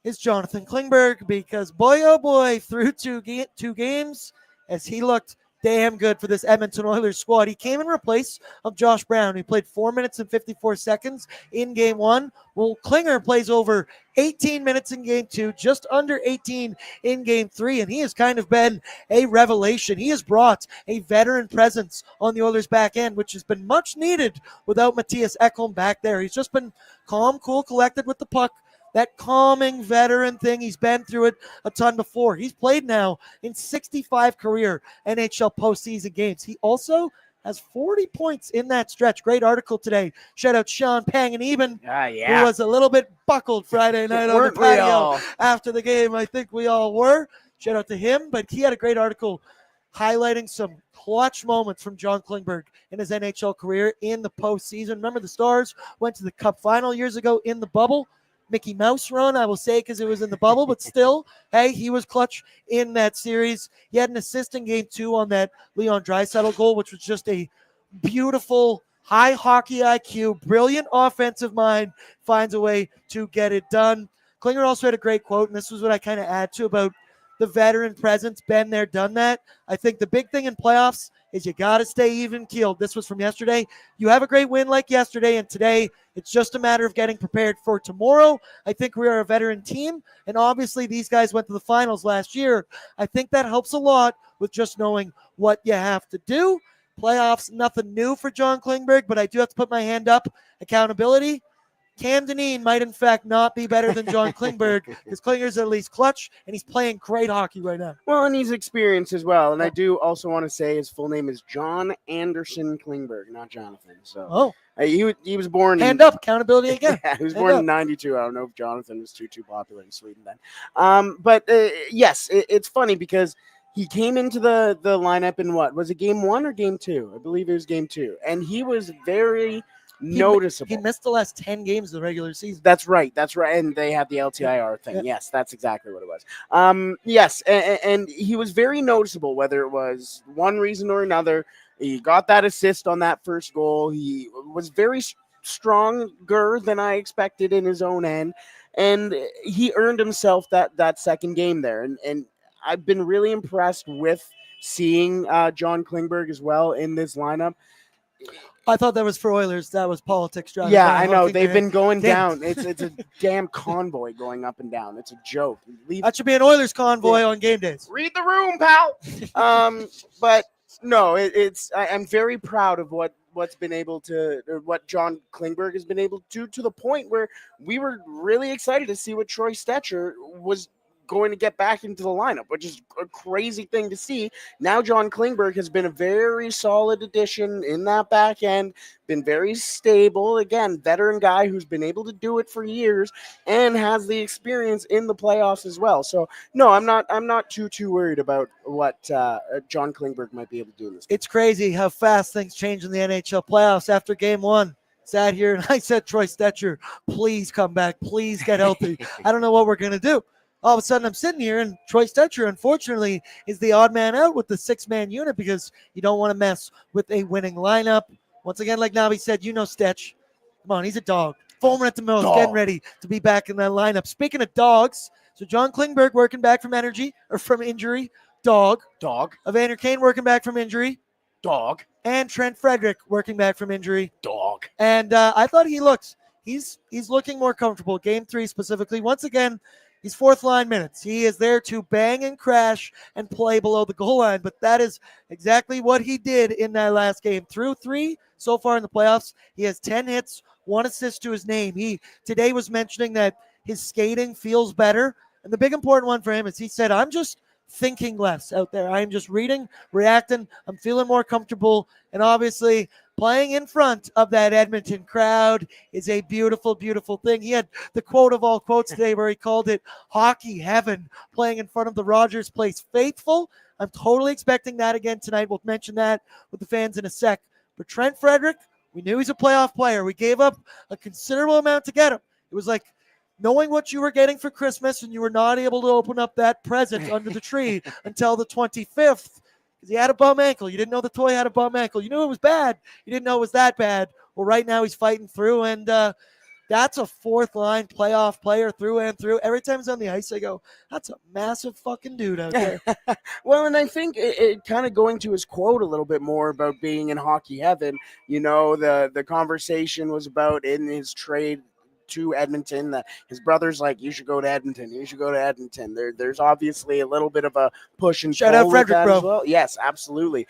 is Jonathan Klingberg, because boy, oh boy, through two games, as he looked damn good for this Edmonton Oilers squad. He came in replace of Josh Brown, who played 4 minutes and 54 seconds in game one. Well, Klinger plays over 18 minutes in game two, just under 18 in game three, and he has kind of been a revelation. He has brought a veteran presence on the Oilers back end, which has been much needed without Matthias Ekholm back there. He's just been calm, cool, collected with the puck. That calming veteran thing, he's been through it a ton before. He's played now in 65 career NHL postseason games. He also has 40 points in that stretch. Great article today. Shout out Sean Pang and Eben, who was a little bit buckled Friday night on the patio after the game. I think we all were. Shout out to him. But he had a great article highlighting some clutch moments from John Klingberg in his NHL career in the postseason. Remember, the Stars went to the Cup final years ago in the bubble. Mickey Mouse run, I will say, because it was in the bubble, but still, hey, he was clutch in that series. He had an assist in game two on that Leon Draisaitl goal, which was just a beautiful, high hockey IQ, brilliant offensive mind, finds a way to get it done. Klinger also had a great quote, and this was what I kind of add to about the veteran presence, been there, done that. I think the big thing in playoffs is you got to stay even keeled. This was from yesterday. You have a great win like yesterday, and today it's just a matter of getting prepared for tomorrow. I think we are a veteran team, and obviously these guys went to the finals last year. I think that helps a lot with just knowing what you have to do. Playoffs, nothing new for John Klingberg, but I do have to put my hand up. Accountability. Cam Dineen might, in fact, not be better than John Klingberg, because Klinger's at least clutch, and he's playing great hockey right now. Well, and he's experienced as well. And I do also want to say his full name is John Anderson Klingberg, not Jonathan. So he was born. Hand up, accountability again. Yeah, he was born in '92. I don't know if Jonathan was too popular in Sweden then. But yes, it's funny because he came into the lineup in what? Was it game one or game two? I believe it was game two. And he was very noticeable. He missed the last 10 games of the regular season. That's right. And they had the LTIR thing. Yeah. Yes, that's exactly what it was. Yes, and he was very noticeable, whether it was one reason or another. He got that assist on that first goal. He was very stronger than I expected in his own end, and he earned himself that second game there. And I've been really impressed with seeing John Klingberg as well in this lineup. I thought that was for Oilers. That was politics. Yeah, I know. They've been going down. It's a damn convoy going up and down. It's a joke. That should be an Oilers convoy on game days. Read the room, pal. But no, I'm very proud of what's been able to, or what John Klingberg has been able to the point where we were really excited to see what Troy Stecher was going to get back into the lineup, which is a crazy thing to see. Now John Klingberg has been a very solid addition in that back end, been very stable. Again, veteran guy who's been able to do it for years and has the experience in the playoffs as well. So no, I'm not too worried about what John Klingberg might be able to do in this game. It's crazy how fast things change in the NHL playoffs. After game one, sat here and I said, Troy Stecher, please come back, please get healthy. I don't know what we're gonna do. All of a sudden, I'm sitting here, and Troy Stecher, unfortunately, is the odd man out with the six-man unit because you don't want to mess with a winning lineup. Once again, like Navi said, Stetch. Come on, he's a dog. Foaming at the mouth, getting ready to be back in that lineup. Speaking of dogs, so John Klingberg working back from injury. Dog. Evander Kane working back from injury. Dog. And Trent Frederick working back from injury. Dog. And I thought he's looking more comfortable. Game three specifically. Once again, he's fourth line minutes. He is there to bang and crash and play below the goal line, but that is exactly what he did in that last game. Through three so far in the playoffs, he has 10 hits, 1 assist to his name. He today was mentioning that his skating feels better, and the big important one for him is he said, I'm just thinking less out there. I am just reading, reacting. I'm feeling more comfortable. And obviously, playing in front of that Edmonton crowd is a beautiful, beautiful thing. He had the quote of all quotes today where he called it hockey heaven, playing in front of the Rogers Place faithful. I'm totally expecting that again tonight. We'll mention that with the fans in a sec. But Trent Frederic, we knew he's a playoff player. We gave up a considerable amount to get him. It was like knowing what you were getting for Christmas and you were not able to open up that present under the tree until the 25th because he had a bum ankle. You didn't know the toy had a bum ankle. You knew it was bad. You didn't know it was that bad. Well, right now he's fighting through, and that's a fourth-line playoff player through and through. Every time he's on the ice, I go, that's a massive fucking dude out there. Well, and I think it kind of going to his quote a little bit more about being in hockey heaven. The conversation was about in his trade to Edmonton that his brother's like, you should go to Edmonton. You should go to Edmonton. There's obviously a little bit of a push and shout pull out Frederic, bro. As well. Yes, absolutely.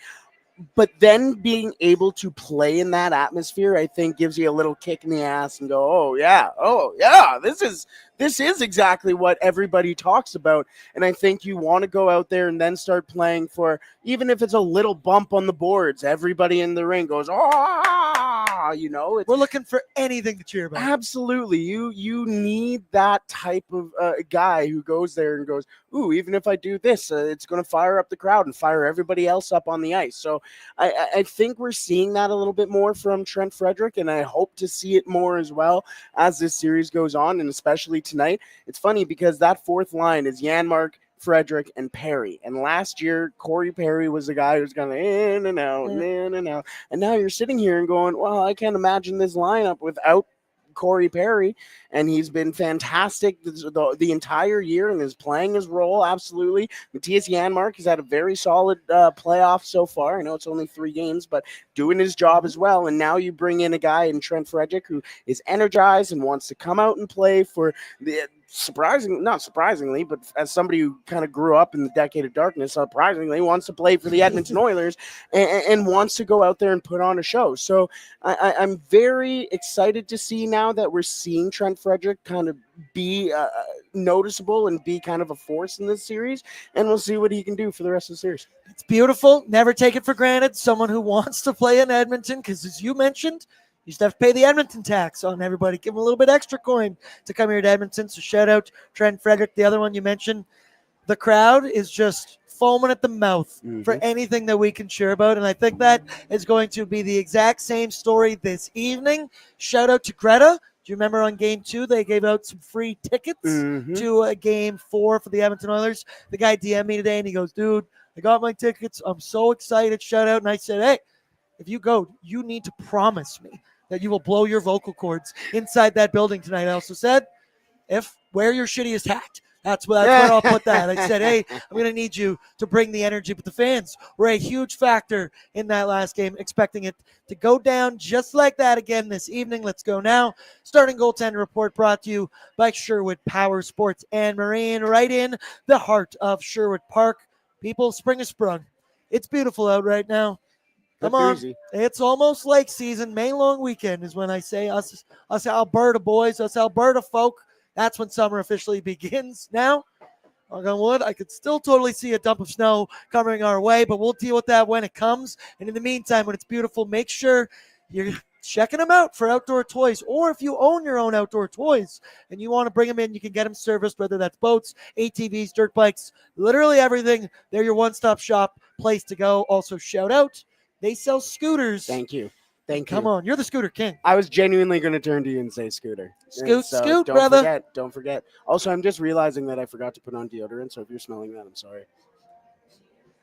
But then being able to play in that atmosphere, I think, gives you a little kick in the ass and go, oh yeah, this is exactly what everybody talks about. And I think you want to go out there and then start playing for, even if it's a little bump on the boards, everybody in the ring goes, we're looking for anything to cheer about. Absolutely. You need that type of guy who goes there and goes, ooh, even if I do this, it's going to fire up the crowd and fire everybody else up on the ice. So I think we're seeing that a little bit more from Trent Frederic, and I hope to see it more as well as this series goes on, and especially tonight. It's funny because that fourth line is Janmark, Frederic, and Perry. And last year, Corey Perry was the guy who was kind of in and out, in and out. And now you're sitting here and going, well, I can't imagine this lineup without Corey Perry, and he's been fantastic the entire year and is playing his role absolutely. Matthias Janmark has had a very solid playoff so far. I know it's only 3 games, but doing his job as well. And now you bring in a guy in Trent Frederic who is energized and wants to come out and play for the not surprisingly, but as somebody who kind of grew up in the decade of darkness, surprisingly wants to play for the Edmonton Oilers and wants to go out there and put on a show. So I'm very excited to see now that we're seeing Trent Frederic kind of be noticeable and be kind of a force in this series, and we'll see what he can do for the rest of the series. It's beautiful. Never take it for granted. Someone who wants to play in Edmonton, because as you mentioned, you used to have to pay the Edmonton tax on everybody. Give them a little bit extra coin to come here to Edmonton. So shout out Trent Frederic, the other one you mentioned. The crowd is just foaming at the mouth for anything that we can cheer about. And I think that is going to be the exact same story this evening. Shout out to Greta. Do you remember on Game 2, they gave out some free tickets to Game 4 for the Edmonton Oilers? The guy DM'd me today, and he goes, dude, I got my tickets. I'm so excited. Shout out. And I said, hey, if you go, you need to promise me that you will blow your vocal cords inside that building tonight. I also said, wear your shittiest hat. That's where I'll put that. I said, hey, I'm going to need you to bring the energy. But the fans were a huge factor in that last game, expecting it to go down just like that again this evening. Let's go now. Starting goaltender report brought to you by Sherwood Power Sports and Marine, right in the heart of Sherwood Park. People, spring has sprung. It's beautiful out right now. Come on. It's almost lake season. May long weekend is when I say us Alberta boys, us Alberta folk. That's when summer officially begins. Now, knock on wood, I could still totally see a dump of snow coming our way, but we'll deal with that when it comes. And in the meantime, when it's beautiful, make sure you're checking them out for outdoor toys. Or if you own your own outdoor toys and you want to bring them in, you can get them serviced, whether that's boats, ATVs, dirt bikes, literally everything. They're your one-stop shop place to go. Also, shout out. They sell scooters. Thank you. Come on, you're the scooter king. I was genuinely going to turn to you and say scooter. Scoot, brother. Don't forget. Also, I'm just realizing that I forgot to put on deodorant, so if you're smelling that, I'm sorry.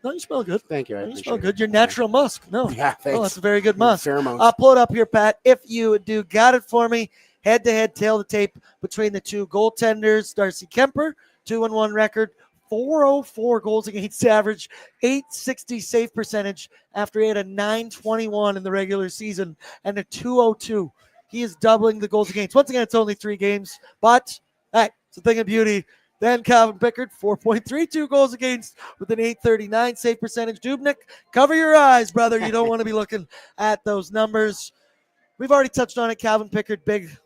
No, you smell good. Thank you. You smell good. Your natural musk. No. Yeah, thanks. Oh, that's a very good musk. Pheromones. I'll pull it up here, Pat. If you do got it for me, head-to-head, tail-to-tape between the two goaltenders. Darcy Kemper, 2-1 record. 404 goals against average, 860 save percentage after he had a 921 in the regular season and a 202. He is doubling the goals against. Once again, it's only 3 games, but hey, it's a thing of beauty. Then Calvin Pickard, 4.32 goals against with an 839 save percentage. Dubnyk, cover your eyes, brother. You don't want to be looking at those numbers. We've already touched on it. Calvin Pickard,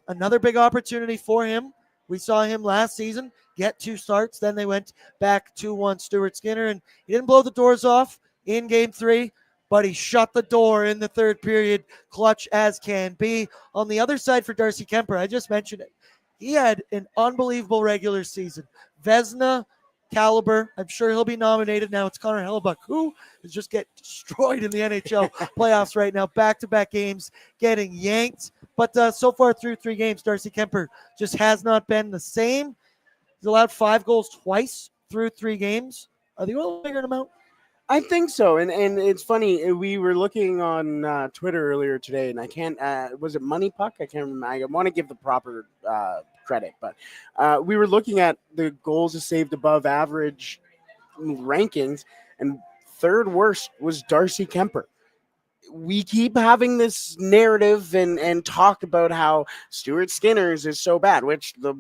another big opportunity for him. We saw him last season get 2 starts. Then they went back 2-1 Stuart Skinner, and he didn't blow the doors off in Game 3, but he shut the door in the third period, clutch as can be. On the other side for Darcy Kemper, I just mentioned it. He had an unbelievable regular season. Vezina caliber. I'm sure he'll be nominated. Now it's Connor Hellebuck, who is just getting destroyed in the NHL playoffs right now. Back-to-back games getting yanked. But so far through 3 games, Darcy Kemper just has not been the same. He's allowed 5 goals twice through 3 games. Are the Oilers figuring him out? I think so, and it's funny. We were looking on Twitter earlier today, and I can't. Was it Money Puck? I can't remember. I want to give the proper credit, but we were looking at the goals saved above average rankings, and third worst was Darcy Kemper. We keep having this narrative and talk about how Stuart Skinner's is so bad, which the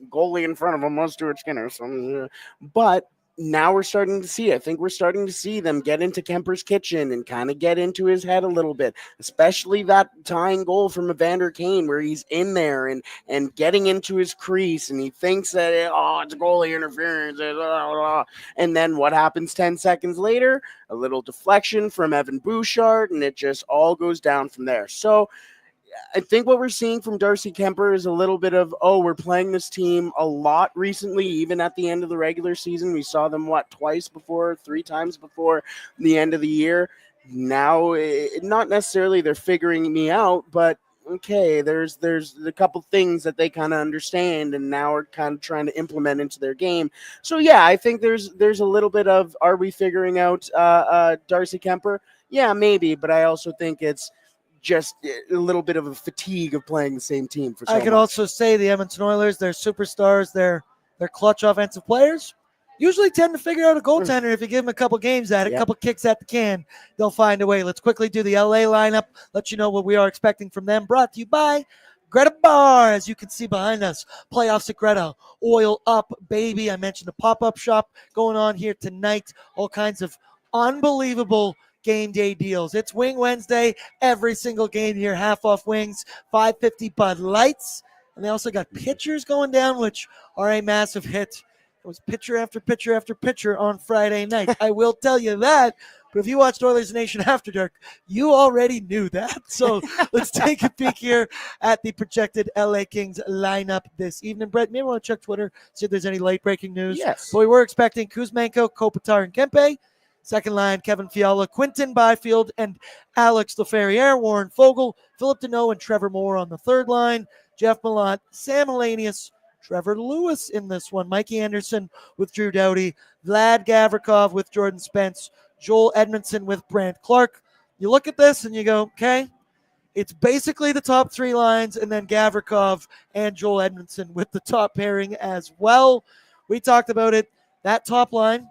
goalie in front of him was Stuart Skinner. So, but now we're starting to see, I think we're starting to see them get into Kemper's kitchen and kind of get into his head a little bit, especially that tying goal from Evander Kane where he's in there and getting into his crease and he thinks that, it's goalie interference. And then what happens 10 seconds later? A little deflection from Evan Bouchard, and it just all goes down from there. So I think what we're seeing from Darcy Kemper is a little bit of, we're playing this team a lot recently, even at the end of the regular season. We saw them, 3 times before the end of the year. Now, not necessarily they're figuring me out, but okay, there's a couple things that they kind of understand and now are kind of trying to implement into their game. So, yeah, I think there's a little bit of, are we figuring out Darcy Kemper? Yeah, maybe, but I also think it's just a little bit of a fatigue of playing the same team for so I could much. also say the Edmonton Oilers, their superstars, their clutch offensive players, usually tend to figure out a goaltender if you give them a couple games at it, a couple kicks at the can, they'll find a way. Let's quickly do the LA lineup, let you know what we are expecting from them. Brought to you by Greta Bar, as you can see behind us. Playoffs at Greta, oil up, baby. I mentioned the pop-up shop going on here tonight. All kinds of unbelievable game day deals. It's Wing Wednesday. Every single game here, half off wings, $5.50 Bud Lights. And they also got pitchers going down, which are a massive hit. It was pitcher after pitcher after pitcher on Friday night. I will tell you that. But if you watched Oilersnation After Dark, you already knew that. So let's take a peek here at the projected LA Kings lineup this evening. Brett, maybe want to check Twitter, see if there's any late-breaking news. Yes. But we were expecting Kuzmenko, Kopitar, and Kempe. Second line, Kevin Fiala, Quinton Byfield, and Alex Laferriere, Warren Fogle, Philip Deneau, and Trevor Moore on the third line. Jeff Malott, Sam Elenius, Trevor Lewis in this one, Mikey Anderson with Drew Doughty, Vlad Gavrikov with Jordan Spence, Joel Edmondson with Brant Clark. You look at this and you go, okay, it's basically the top 3 lines and then Gavrikov and Joel Edmondson with the top pairing as well. We talked about it. That top line,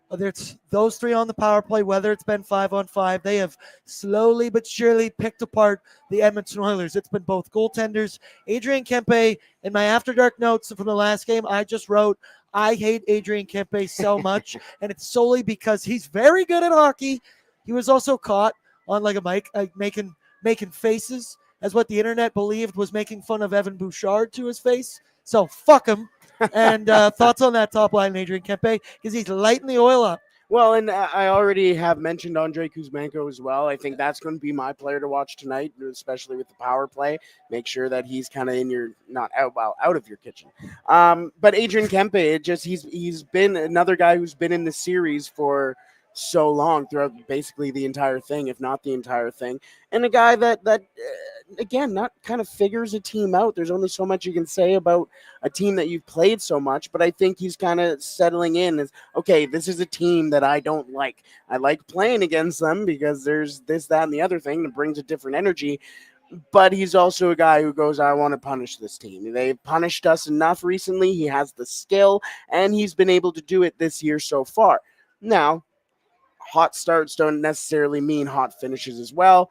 whether it's those 3 on the power play, whether it's been 5-on-5, they have slowly but surely picked apart the Edmonton Oilers. It's been both goaltenders. Adrian Kempe, in my After Dark notes from the last game, I just wrote, I hate Adrian Kempe so much, and it's solely because he's very good at hockey. He was also caught on like a mic, making faces, as what the internet believed was making fun of Evan Bouchard to his face. So fuck him. And thoughts on that top line, Adrian Kempe, because he's lighting the oil up. Well, and I already have mentioned Andrei Kuzmenko as well. I think that's going to be my player to watch tonight, especially with the power play. Make sure that he's kind of in your, not out of your kitchen. But Adrian Kempe, he's been another guy who's been in the series for so long throughout basically the entire thing, if not the entire thing. And a guy that again, not kind of figures a team out. There's only so much you can say about a team that you've played so much, but I think he's kind of settling in as, okay, this is a team that I don't like. I like playing against them because there's this, that, and the other thing that brings a different energy. But he's also a guy who goes, I want to punish this team. They've punished us enough recently. He has the skill, and he's been able to do it this year so far. Now, hot starts don't necessarily mean hot finishes as well.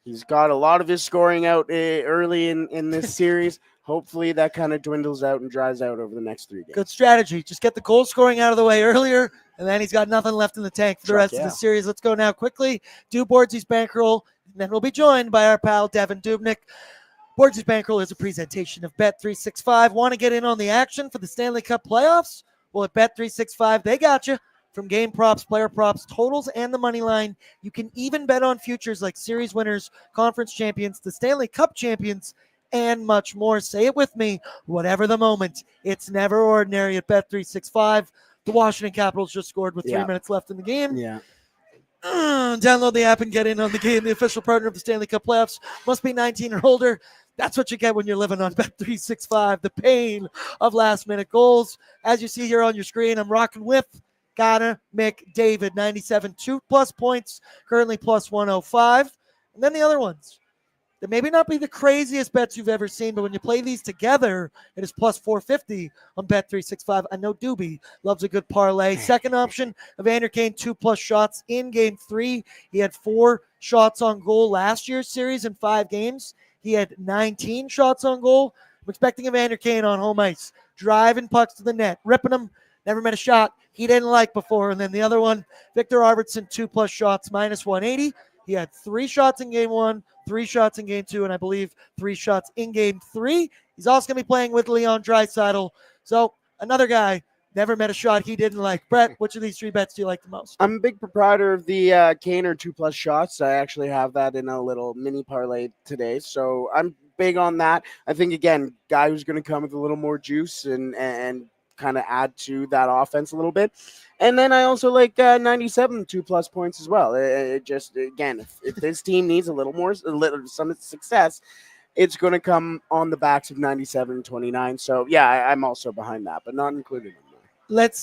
He's got a lot of his scoring out early in this series. Hopefully that kind of dwindles out and dries out over the next 3 games. Good strategy. Just get the goal scoring out of the way earlier, and then he's got nothing left in the tank for the rest of the series. Let's go now quickly. Do Bordzy's bankroll, and then we'll be joined by our pal Devin Dubnyk. Bordzy's Bankroll is a presentation of Bet365. Want to get in on the action for the Stanley Cup playoffs? Well, at Bet365, they got you. From game props, player props, totals, and the money line, you can even bet on futures like series winners, conference champions, the Stanley Cup champions, and much more. Say it with me. Whatever the moment, it's never ordinary at Bet365. The Washington Capitals just scored with 3 minutes left in the game. Yeah. Download the app and get in on the game. The official partner of the Stanley Cup playoffs. Must be 19 or older. That's what you get when you're living on Bet365. The pain of last-minute goals. As you see here on your screen, I'm rocking with Connor McDavid, 97, 2+ points, currently plus 105. And then the other ones. They maybe not be the craziest bets you've ever seen, but when you play these together, it is plus 450 on Bet365. I know Doobie loves a good parlay. Second option, Evander Kane, 2+ shots in Game 3. He had 4 shots on goal last year's series in 5 games. He had 19 shots on goal. I'm expecting Evander Kane on home ice, driving pucks to the net, ripping them. Never met a shot he didn't like before. And then the other one, Victor Arvidsson, 2+ shots, minus 180. He had 3 shots in Game 1, 3 shots in Game 2, and I believe 3 shots in Game 3. He's also going to be playing with Leon Draisaitl. So another guy, never met a shot he didn't like. Brett, which of these 3 bets do you like the most? I'm a big proprietor of the Kane or 2+ shots. I actually have that in a little mini parlay today. So I'm big on that. I think, again, guy who's going to come with a little more juice and kind of add to that offense a little bit. And then I also like 97 2+ points as well. It just, again, if this team needs some success, it's going to come on the backs of 97 and 29. So yeah, I'm also behind that, but not included in that. Let's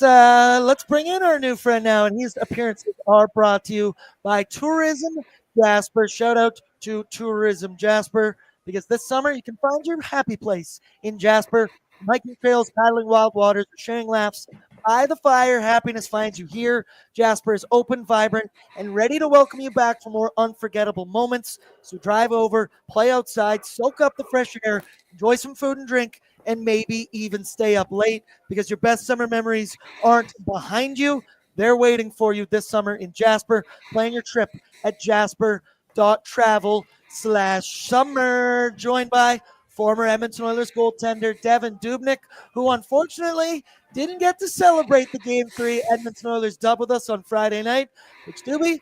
bring in our new friend now, and his appearances are brought to you by Tourism Jasper. Shout out to Tourism Jasper, because this summer you can find your happy place in Jasper. Hiking trails, paddling wild waters, sharing laughs by the fire. Happiness finds you here. Jasper is open, vibrant, and ready to welcome you back for more unforgettable moments. So drive over, play outside, soak up the fresh air, enjoy some food and drink, and maybe even stay up late, because your best summer memories aren't behind you. They're waiting for you this summer in Jasper. Plan your trip at jasper.travel/summer. Joined by former Edmonton Oilers goaltender Devin Dubnyk, who unfortunately didn't get to celebrate the Game 3 Edmonton Oilers dub with us on Friday night, which, Doobie,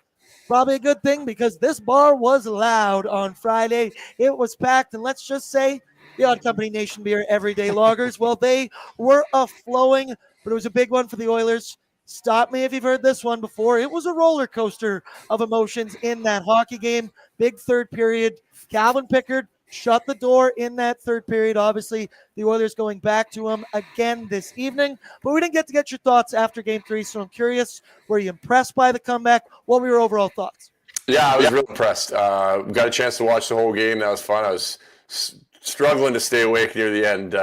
probably a good thing, because this bar was loud on Friday. It was packed, and let's just say the Odd Company Nation Beer Everyday Lagers, well, they were a-flowing, but it was a big one for the Oilers. Stop me if you've heard this one before. It was a roller coaster of emotions in that hockey game. Big third period. Calvin Pickard shut the door in that third period. Obviously, the Oilers going back to him again this evening. But we didn't get to get your thoughts after Game 3, so I'm curious, were you impressed by the comeback? What were your overall thoughts? Yeah, I was real impressed. Got a chance to watch the whole game. That was fun. I was struggling to stay awake near the end.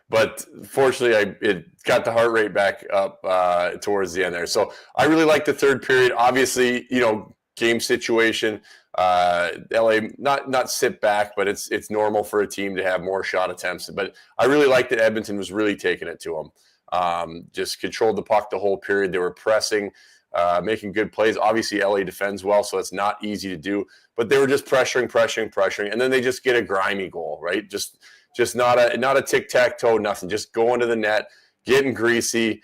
But fortunately, it got the heart rate back up towards the end there. So I really liked the third period. Obviously, game situation. LA not sit back, but it's normal for a team to have more shot attempts. But I really liked that Edmonton was really taking it to them. Just controlled the puck the whole period. They were pressing, making good plays. Obviously, LA defends well, so it's not easy to do. But they were just pressuring, and then they just get a grimy goal, right? Just not a tic-tac-toe, nothing. Just going to the net, getting greasy.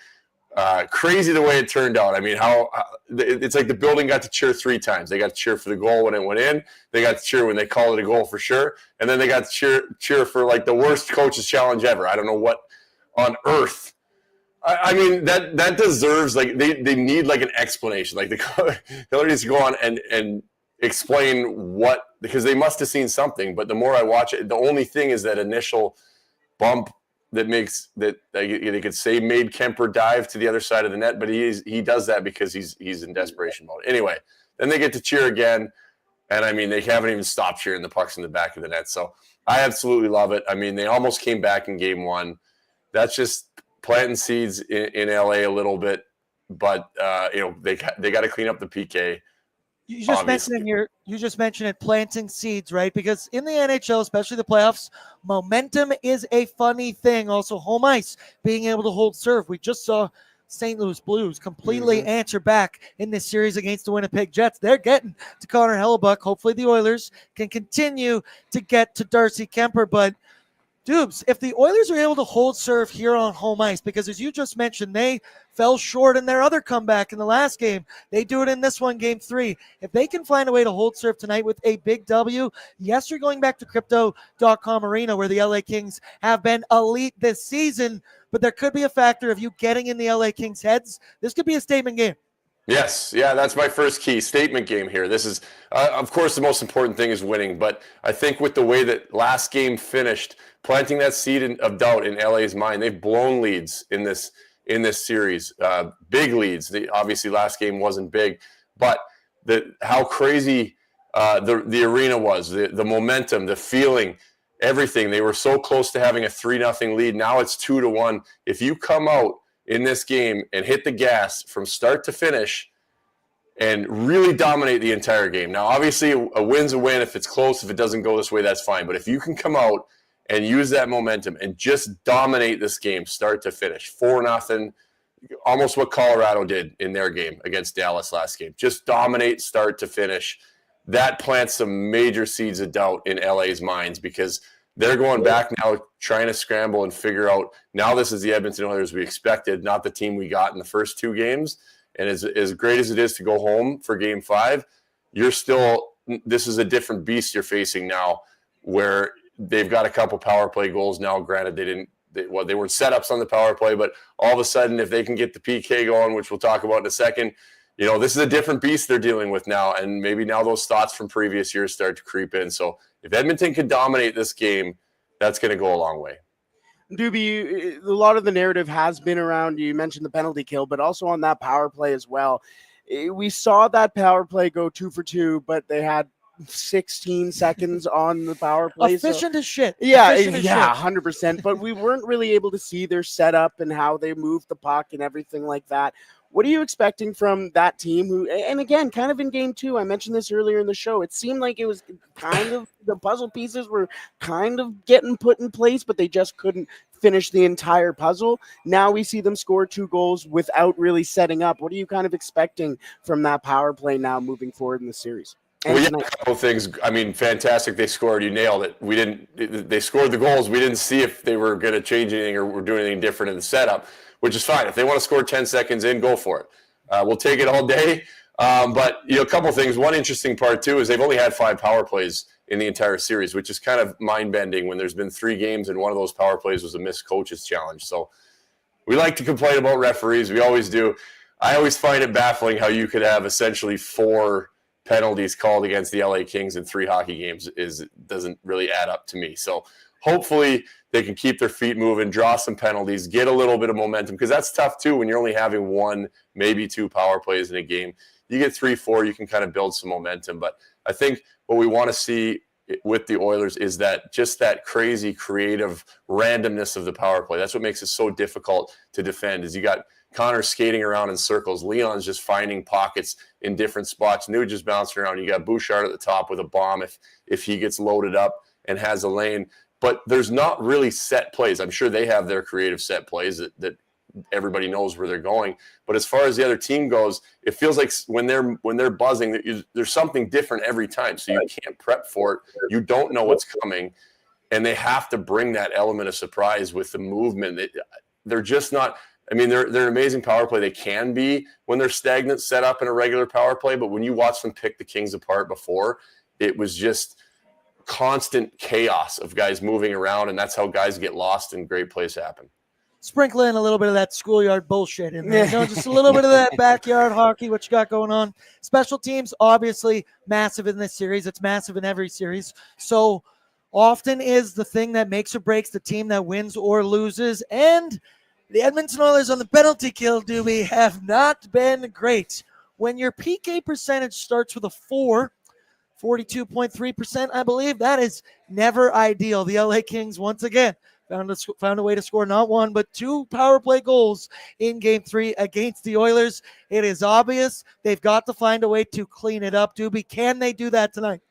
Crazy the way it turned out. I mean, how it's like the building got to cheer 3 times. They got to cheer for the goal when it went in. They got to cheer when they called it a goal for sure. And then they got to cheer for like the worst coach's challenge ever. I don't know what on earth. I mean, that deserves, like, they need like an explanation. Like they needs to go on and explain what, because they must have seen something. But the more I watch it, the only thing is that initial bump that makes that they could say made Kemper dive to the other side of the net, but he does that because he's in desperation mode. Anyway, then they get to cheer again, and I mean, they haven't even stopped cheering the pucks in the back of the net. So I absolutely love it. I mean, they almost came back in Game 1. That's just planting seeds in LA a little bit, but they got to clean up the PK. You just mentioned it, planting seeds, right? Because in the NHL, especially the playoffs, momentum is a funny thing. Also, home ice, being able to hold serve. We just saw St. Louis Blues completely answer back in this series against the Winnipeg Jets. They're getting to Connor Hellebuck. Hopefully the Oilers can continue to get to Darcy Kemper. But, Dubes, if the Oilers are able to hold serve here on home ice, because as you just mentioned, they fell short in their other comeback in the last game. They do it in this one, game 3. If they can find a way to hold serve tonight with a big W, yes, you're going back to Crypto.com Arena where the LA Kings have been elite this season, but there could be a factor of you getting in the LA Kings' heads. This could be a statement game. Yes, yeah, that's my first key statement game here. This is, of course, the most important thing is winning, but I think with the way that last game finished, planting that seed of doubt in LA's mind, they've blown leads in this series, big leads. Obviously, last game wasn't big, but how crazy the arena was, the momentum, the feeling, everything. They were so close to having a 3-0 lead. Now it's 2-1. If you come out in this game and hit the gas from start to finish and really dominate the entire game. Now, obviously, a win's a win. If it's close, if it doesn't go this way, that's fine. But if you can come out and use that momentum and just dominate this game start to finish, 4-0, almost what Colorado did in their game against Dallas last game. Just dominate start to finish. That plants some major seeds of doubt in LA's minds because they're going back now trying to scramble and figure out, now this is the Edmonton Oilers we expected, not the team we got in the first 2 games. And as great as it is to go home for game 5, this is a different beast you're facing now where they've got a couple power play goals now. Granted, they weren't setups on the power play, but all of a sudden, if they can get the PK going, which we'll talk about in a second, this is a different beast they're dealing with now. And maybe now those thoughts from previous years start to creep in. So if Edmonton can dominate this game, that's going to go a long way. Doobie, a lot of the narrative has been around, you mentioned the penalty kill, but also on that power play as well. We saw that power play go 2 for 2, but they had 16 seconds on the power play. Efficient as shit. Yeah, Efficient as shit. 100%. But we weren't really able to see their setup and how they moved the puck and everything like that. What are you expecting from that team who, and again, kind of in game 2, I mentioned this earlier in the show, it seemed like it was kind of, the puzzle pieces were kind of getting put in place, but they just couldn't finish the entire puzzle. Now we see them score 2 goals without really setting up. What are you kind of expecting from that power play now moving forward in the series? Well, yeah, a couple of things. I mean, fantastic. They scored. You nailed it. They scored the goals. We didn't see if they were going to change anything or were doing anything different in the setup, which is fine. If they want to score 10 seconds in, go for it. We'll take it all day. But, a couple of things. One interesting part, too, is they've only had 5 power plays in the entire series, which is kind of mind-bending when there's been 3 games and one of those power plays was a missed coach's challenge. So we like to complain about referees. We always do. I always find it baffling how you could have essentially 4 penalties called against the LA Kings in 3 hockey games doesn't really add up to me. So hopefully they can keep their feet moving, draw some penalties, get a little bit of momentum, because that's tough too when you're only having 1, maybe 2 power plays in a game. You get 3, 4, you can kind of build some momentum. But I think what we want to see with the Oilers is that just that crazy creative randomness of the power play. That's what makes it so difficult to defend, is you got Connor skating around in circles. Leon's just finding pockets in different spots. Nuge is bouncing around. You got Bouchard at the top with a bomb if he gets loaded up and has a lane. But there's not really set plays. I'm sure they have their creative set plays that everybody knows where they're going. But as far as the other team goes, it feels like when they're buzzing, there's something different every time. So you can't prep for it. You don't know what's coming. And they have to bring that element of surprise with the movement. They're just not – I mean, they're an amazing power play. They can be when they're stagnant, set up in a regular power play. But when you watch them pick the Kings apart before, it was just constant chaos of guys moving around, and that's how guys get lost and great plays happen. Sprinkle in a little bit of that schoolyard bullshit in there. Just a little bit of that backyard hockey, what you got going on. Special teams, obviously massive in this series. It's massive in every series. So often is the thing that makes or breaks the team that wins or loses. And the Edmonton Oilers on the penalty kill, Doobie, have not been great. When your PK percentage starts with a 4, 42.3%, I believe, that is never ideal. The LA Kings, once again, found a way to score not 1, but 2 power play goals in Game 3 against the Oilers. It is obvious they've got to find a way to clean it up. Doobie, can they do that tonight?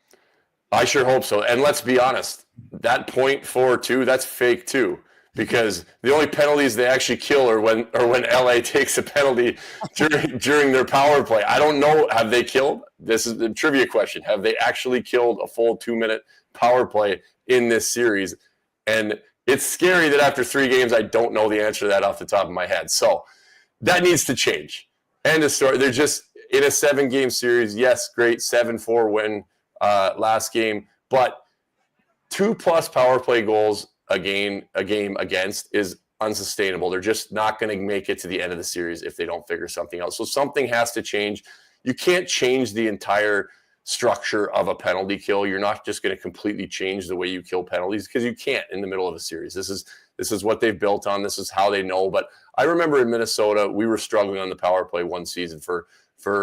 I sure hope so. And let's be honest, that .42, that's fake too. because the only penalties they actually kill are when LA takes a penalty during their power play. I don't know. Have they killed? This is the trivia question. Have they actually killed a full 2-minute power play in this series? And it's scary that after 3 games, I don't know the answer to that off the top of my head. So that needs to change. End of story. They're just in a 7-game series. Yes, great 7-4 win last game, but 2+ power play goals a game against is unsustainable. They're just not going to make it to the end of the series if they don't figure something out. So something has to change. You can't change the entire structure of a penalty kill. You're not just going to completely change the way you kill penalties, because you can't in the middle of a series. This is what they've built on. This is how they know. But I remember in Minnesota, we were struggling on the power play one season for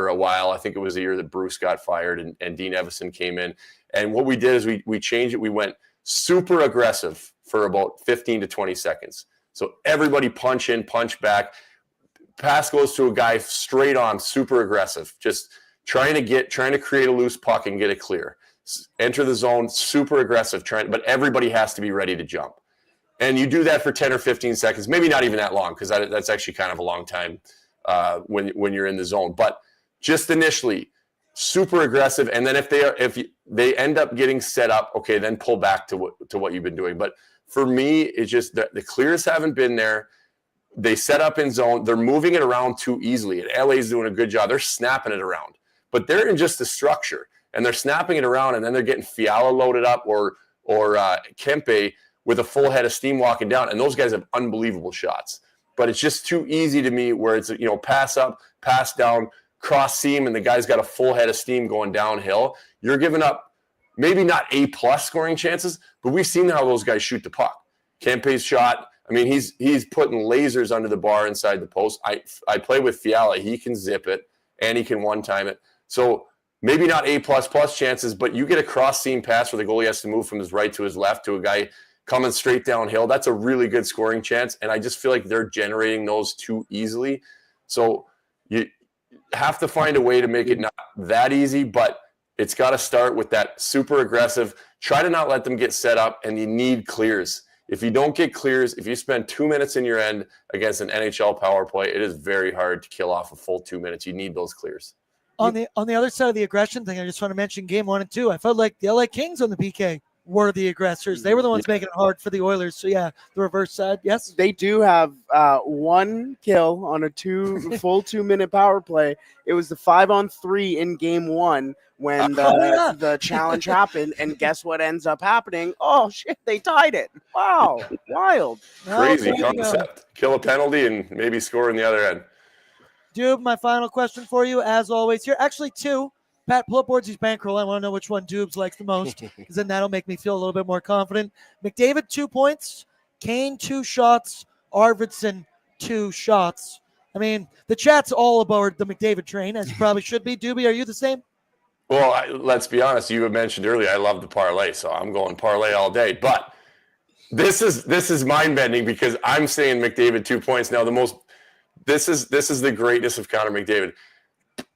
a while. I think it was the year that Bruce got fired and Dean Evison came in. And what we did is we changed it. We went super aggressive for about 15 to 20 seconds. So everybody punch in, punch back. Pass goes to a guy straight on, super aggressive, just trying to create a loose puck and get it clear. Enter the zone, super aggressive, but everybody has to be ready to jump. And you do that for 10 or 15 seconds, maybe not even that long, because that's actually kind of a long time when you're in the zone. But just initially, super aggressive, and then if they end up getting set up, okay, then pull back to what you've been doing. But for me, it's just the clears haven't been there. They set up in zone. They're moving it around too easily, and LA's doing a good job. They're snapping it around, but they're in just the structure, and they're snapping it around, and then they're getting Fiala loaded up or Kempe with a full head of steam walking down, and those guys have unbelievable shots. But it's just too easy to me where it's, pass up, pass down, cross seam, and the guy's got a full head of steam going downhill. You're giving up maybe not A+ scoring chances, but we've seen how those guys shoot the puck. Kempe's shot, I mean, he's putting lasers under the bar inside the post. I play with Fiala. He can zip it, and he can one-time it. So maybe not A++ chances, but you get a cross-seam pass where the goalie has to move from his right to his left to a guy coming straight downhill. That's a really good scoring chance, and I just feel like they're generating those too easily. So you have to find a way to make it not that easy, but it's got to start with that super aggressive. Try to not let them get set up, and you need clears. If you don't get clears, if you spend 2 minutes in your end against an NHL power play, it is very hard to kill off a full 2 minutes. You need those clears. On the other side of the aggression thing, I just want to mention game 1 and 2. I felt like the LA Kings on the PK were the aggressors. They were the ones making it hard for the Oilers. So, yeah, the reverse side, yes? They do have 1 kill on a full 2-minute power play. It was the 5-on-3 in game 1 when the challenge happened. And guess what ends up happening? Oh, shit, they tied it. Wow, wild. Crazy concept. Kill a penalty and maybe score in the other end. Dube, my final question for you, as always. Here, actually 2. Pat, pull up Bordzy's bankroll. I want to know which one Dubes likes the most, because then that'll make me feel a little bit more confident. McDavid, 2 points. Kane, 2 shots. Arvidsson, 2 shots. I mean, the chat's all aboard the McDavid train, as you probably should be. Doobie, are you the same? Well, let's be honest. You had mentioned earlier, I love the parlay, so I'm going parlay all day. But this is mind-bending, because I'm saying McDavid 2 points. Now, this is the greatness of Connor McDavid.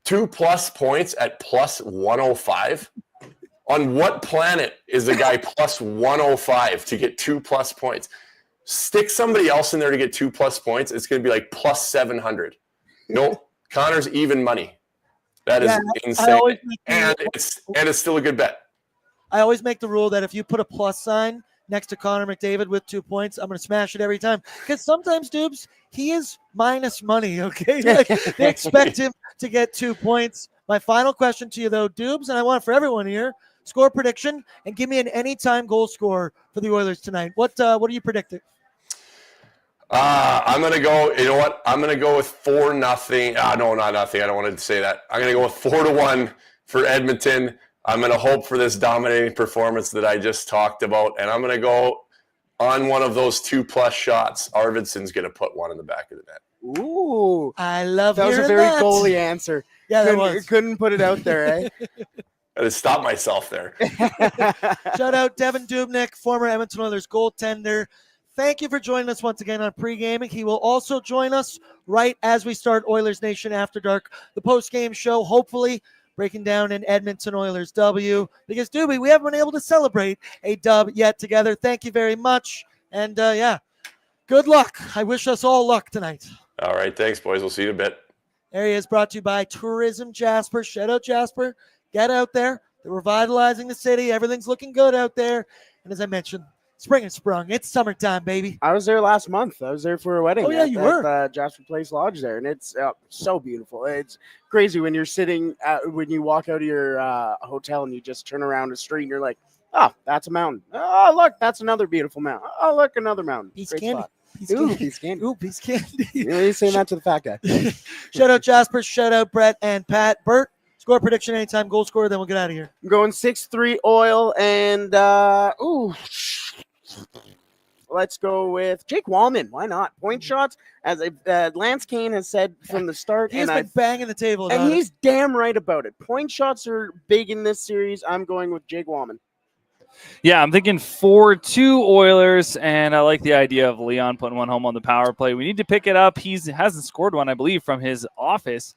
2+ points at plus 105. On what planet is a guy plus 105 to get 2+ points? Stick somebody else in there to get 2+ points. It's going to be like plus 700. No, Connor's even money. That is insane. And it's still a good bet. I always make the rule that if you put a plus sign next to Connor McDavid with 2 points, I'm going to smash it every time. Because sometimes, Dubes, he is minus money, okay? Like, they expect him to get 2 points. My final question to you, though, Dubes, and I want it for everyone here, score prediction, and give me an anytime goal scorer for the Oilers tonight. What are you predicting? I'm going to go, you know what? I'm going to go with 4-0. No, not nothing. I don't want to say that. I'm going to go with 4-1 for Edmonton. I'm going to hope for this dominating performance that I just talked about, and I'm going to go on one of those 2+ shots. Arvidsson's going to put one in the back of the net. Ooh, I love that. Was a very goalie answer. Yeah, that was. Couldn't put it out there, eh? I had to stop myself there. Shout out Devin Dubnyk, former Edmonton Oilers goaltender. Thank you for joining us once again on Pregaming. He will also join us right as we start Oilers Nation After Dark, the post-game show, hopefully breaking down an Edmonton Oilers W. Because, Doobie, we haven't been able to celebrate a dub yet together. Thank you very much. And, Good luck. I wish us all luck tonight. All right, thanks, boys. We'll see you in a bit. Area is brought to you by Tourism Jasper. Shout out Jasper. Get out there. They're revitalizing the city. Everything's looking good out there. And as I mentioned, spring has sprung. It's summertime, baby. I was there last month. I was there for a wedding. Oh, yeah, you were. At Jasper Place Lodge there, and it's so beautiful. It's crazy when you're sitting, when you walk out of your hotel and you just turn around the street and you're like, oh, that's a mountain. Oh, look, that's another beautiful mountain. Oh, look, another mountain. Piece Great candy. spot. Piece Ooh, candy. piece candy. Ooh, piece candy. You're saying that to the fat guy. Shout out Jasper. Shout out Brett and Pat. Bert, score prediction anytime, goal scorer, then we'll get out of here. I'm going 6-3 Oil, and let's go with Jake Wallman. Why not? Point shots, as Lance Kane has said from the start. He's been banging the table about and it. he's damn right about it. Point shots are big in this series. I'm going with Jake Wallman. Yeah, I'm thinking 4-2 Oilers, and I like the idea of Leon putting one home on the power play. We need to pick it up. He hasn't scored one, I believe, from his office.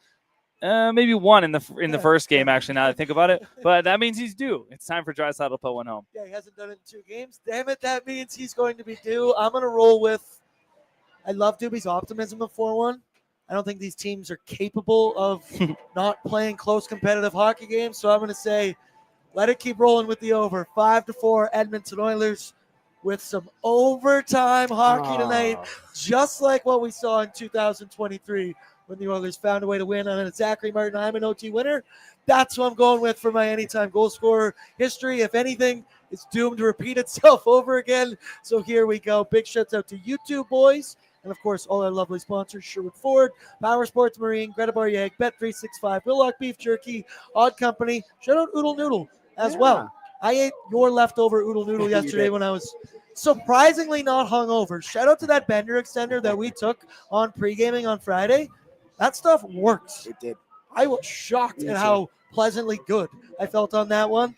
Maybe one in the first game, actually, now that I think about it. But that means he's due. It's time for Draisaitl to put one home. Yeah, he hasn't done it in 2 games. Damn it, that means he's going to be due. I'm going to roll with, I love Doobie's optimism of 4-1. I don't think these teams are capable of not playing close competitive hockey games, so I'm going to say let it keep rolling with the over. 5-4 Edmonton Oilers with some overtime hockey tonight, just like what we saw in 2023 when the Oilers found a way to win on a Zachary Martin Hyman OT winner. That's what I'm going with for my anytime goal scorer history. If anything, it's doomed to repeat itself over again. So here we go. Big shouts out to you two boys. And, of course, all our lovely sponsors, Sherwood Ford, Power Sports Marine, Greta Bar Yag, Bet365, Willock Beef Jerky, Odd Company. Shout out Oodle Noodle as well. I ate your leftover Oodle Noodle yesterday when I was surprisingly not hungover. Shout out to that bender extender that we took on pre-gaming on Friday. That stuff works. It did. I was shocked at how pleasantly good I felt on that one.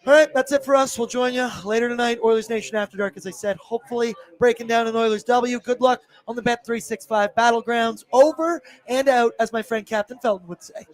All right, that's it for us. We'll join you later tonight, Oilers Nation After Dark, as I said, hopefully breaking down an Oilers W. Good luck on the Bet365 Battlegrounds. Over and out, as my friend Captain Felton would say.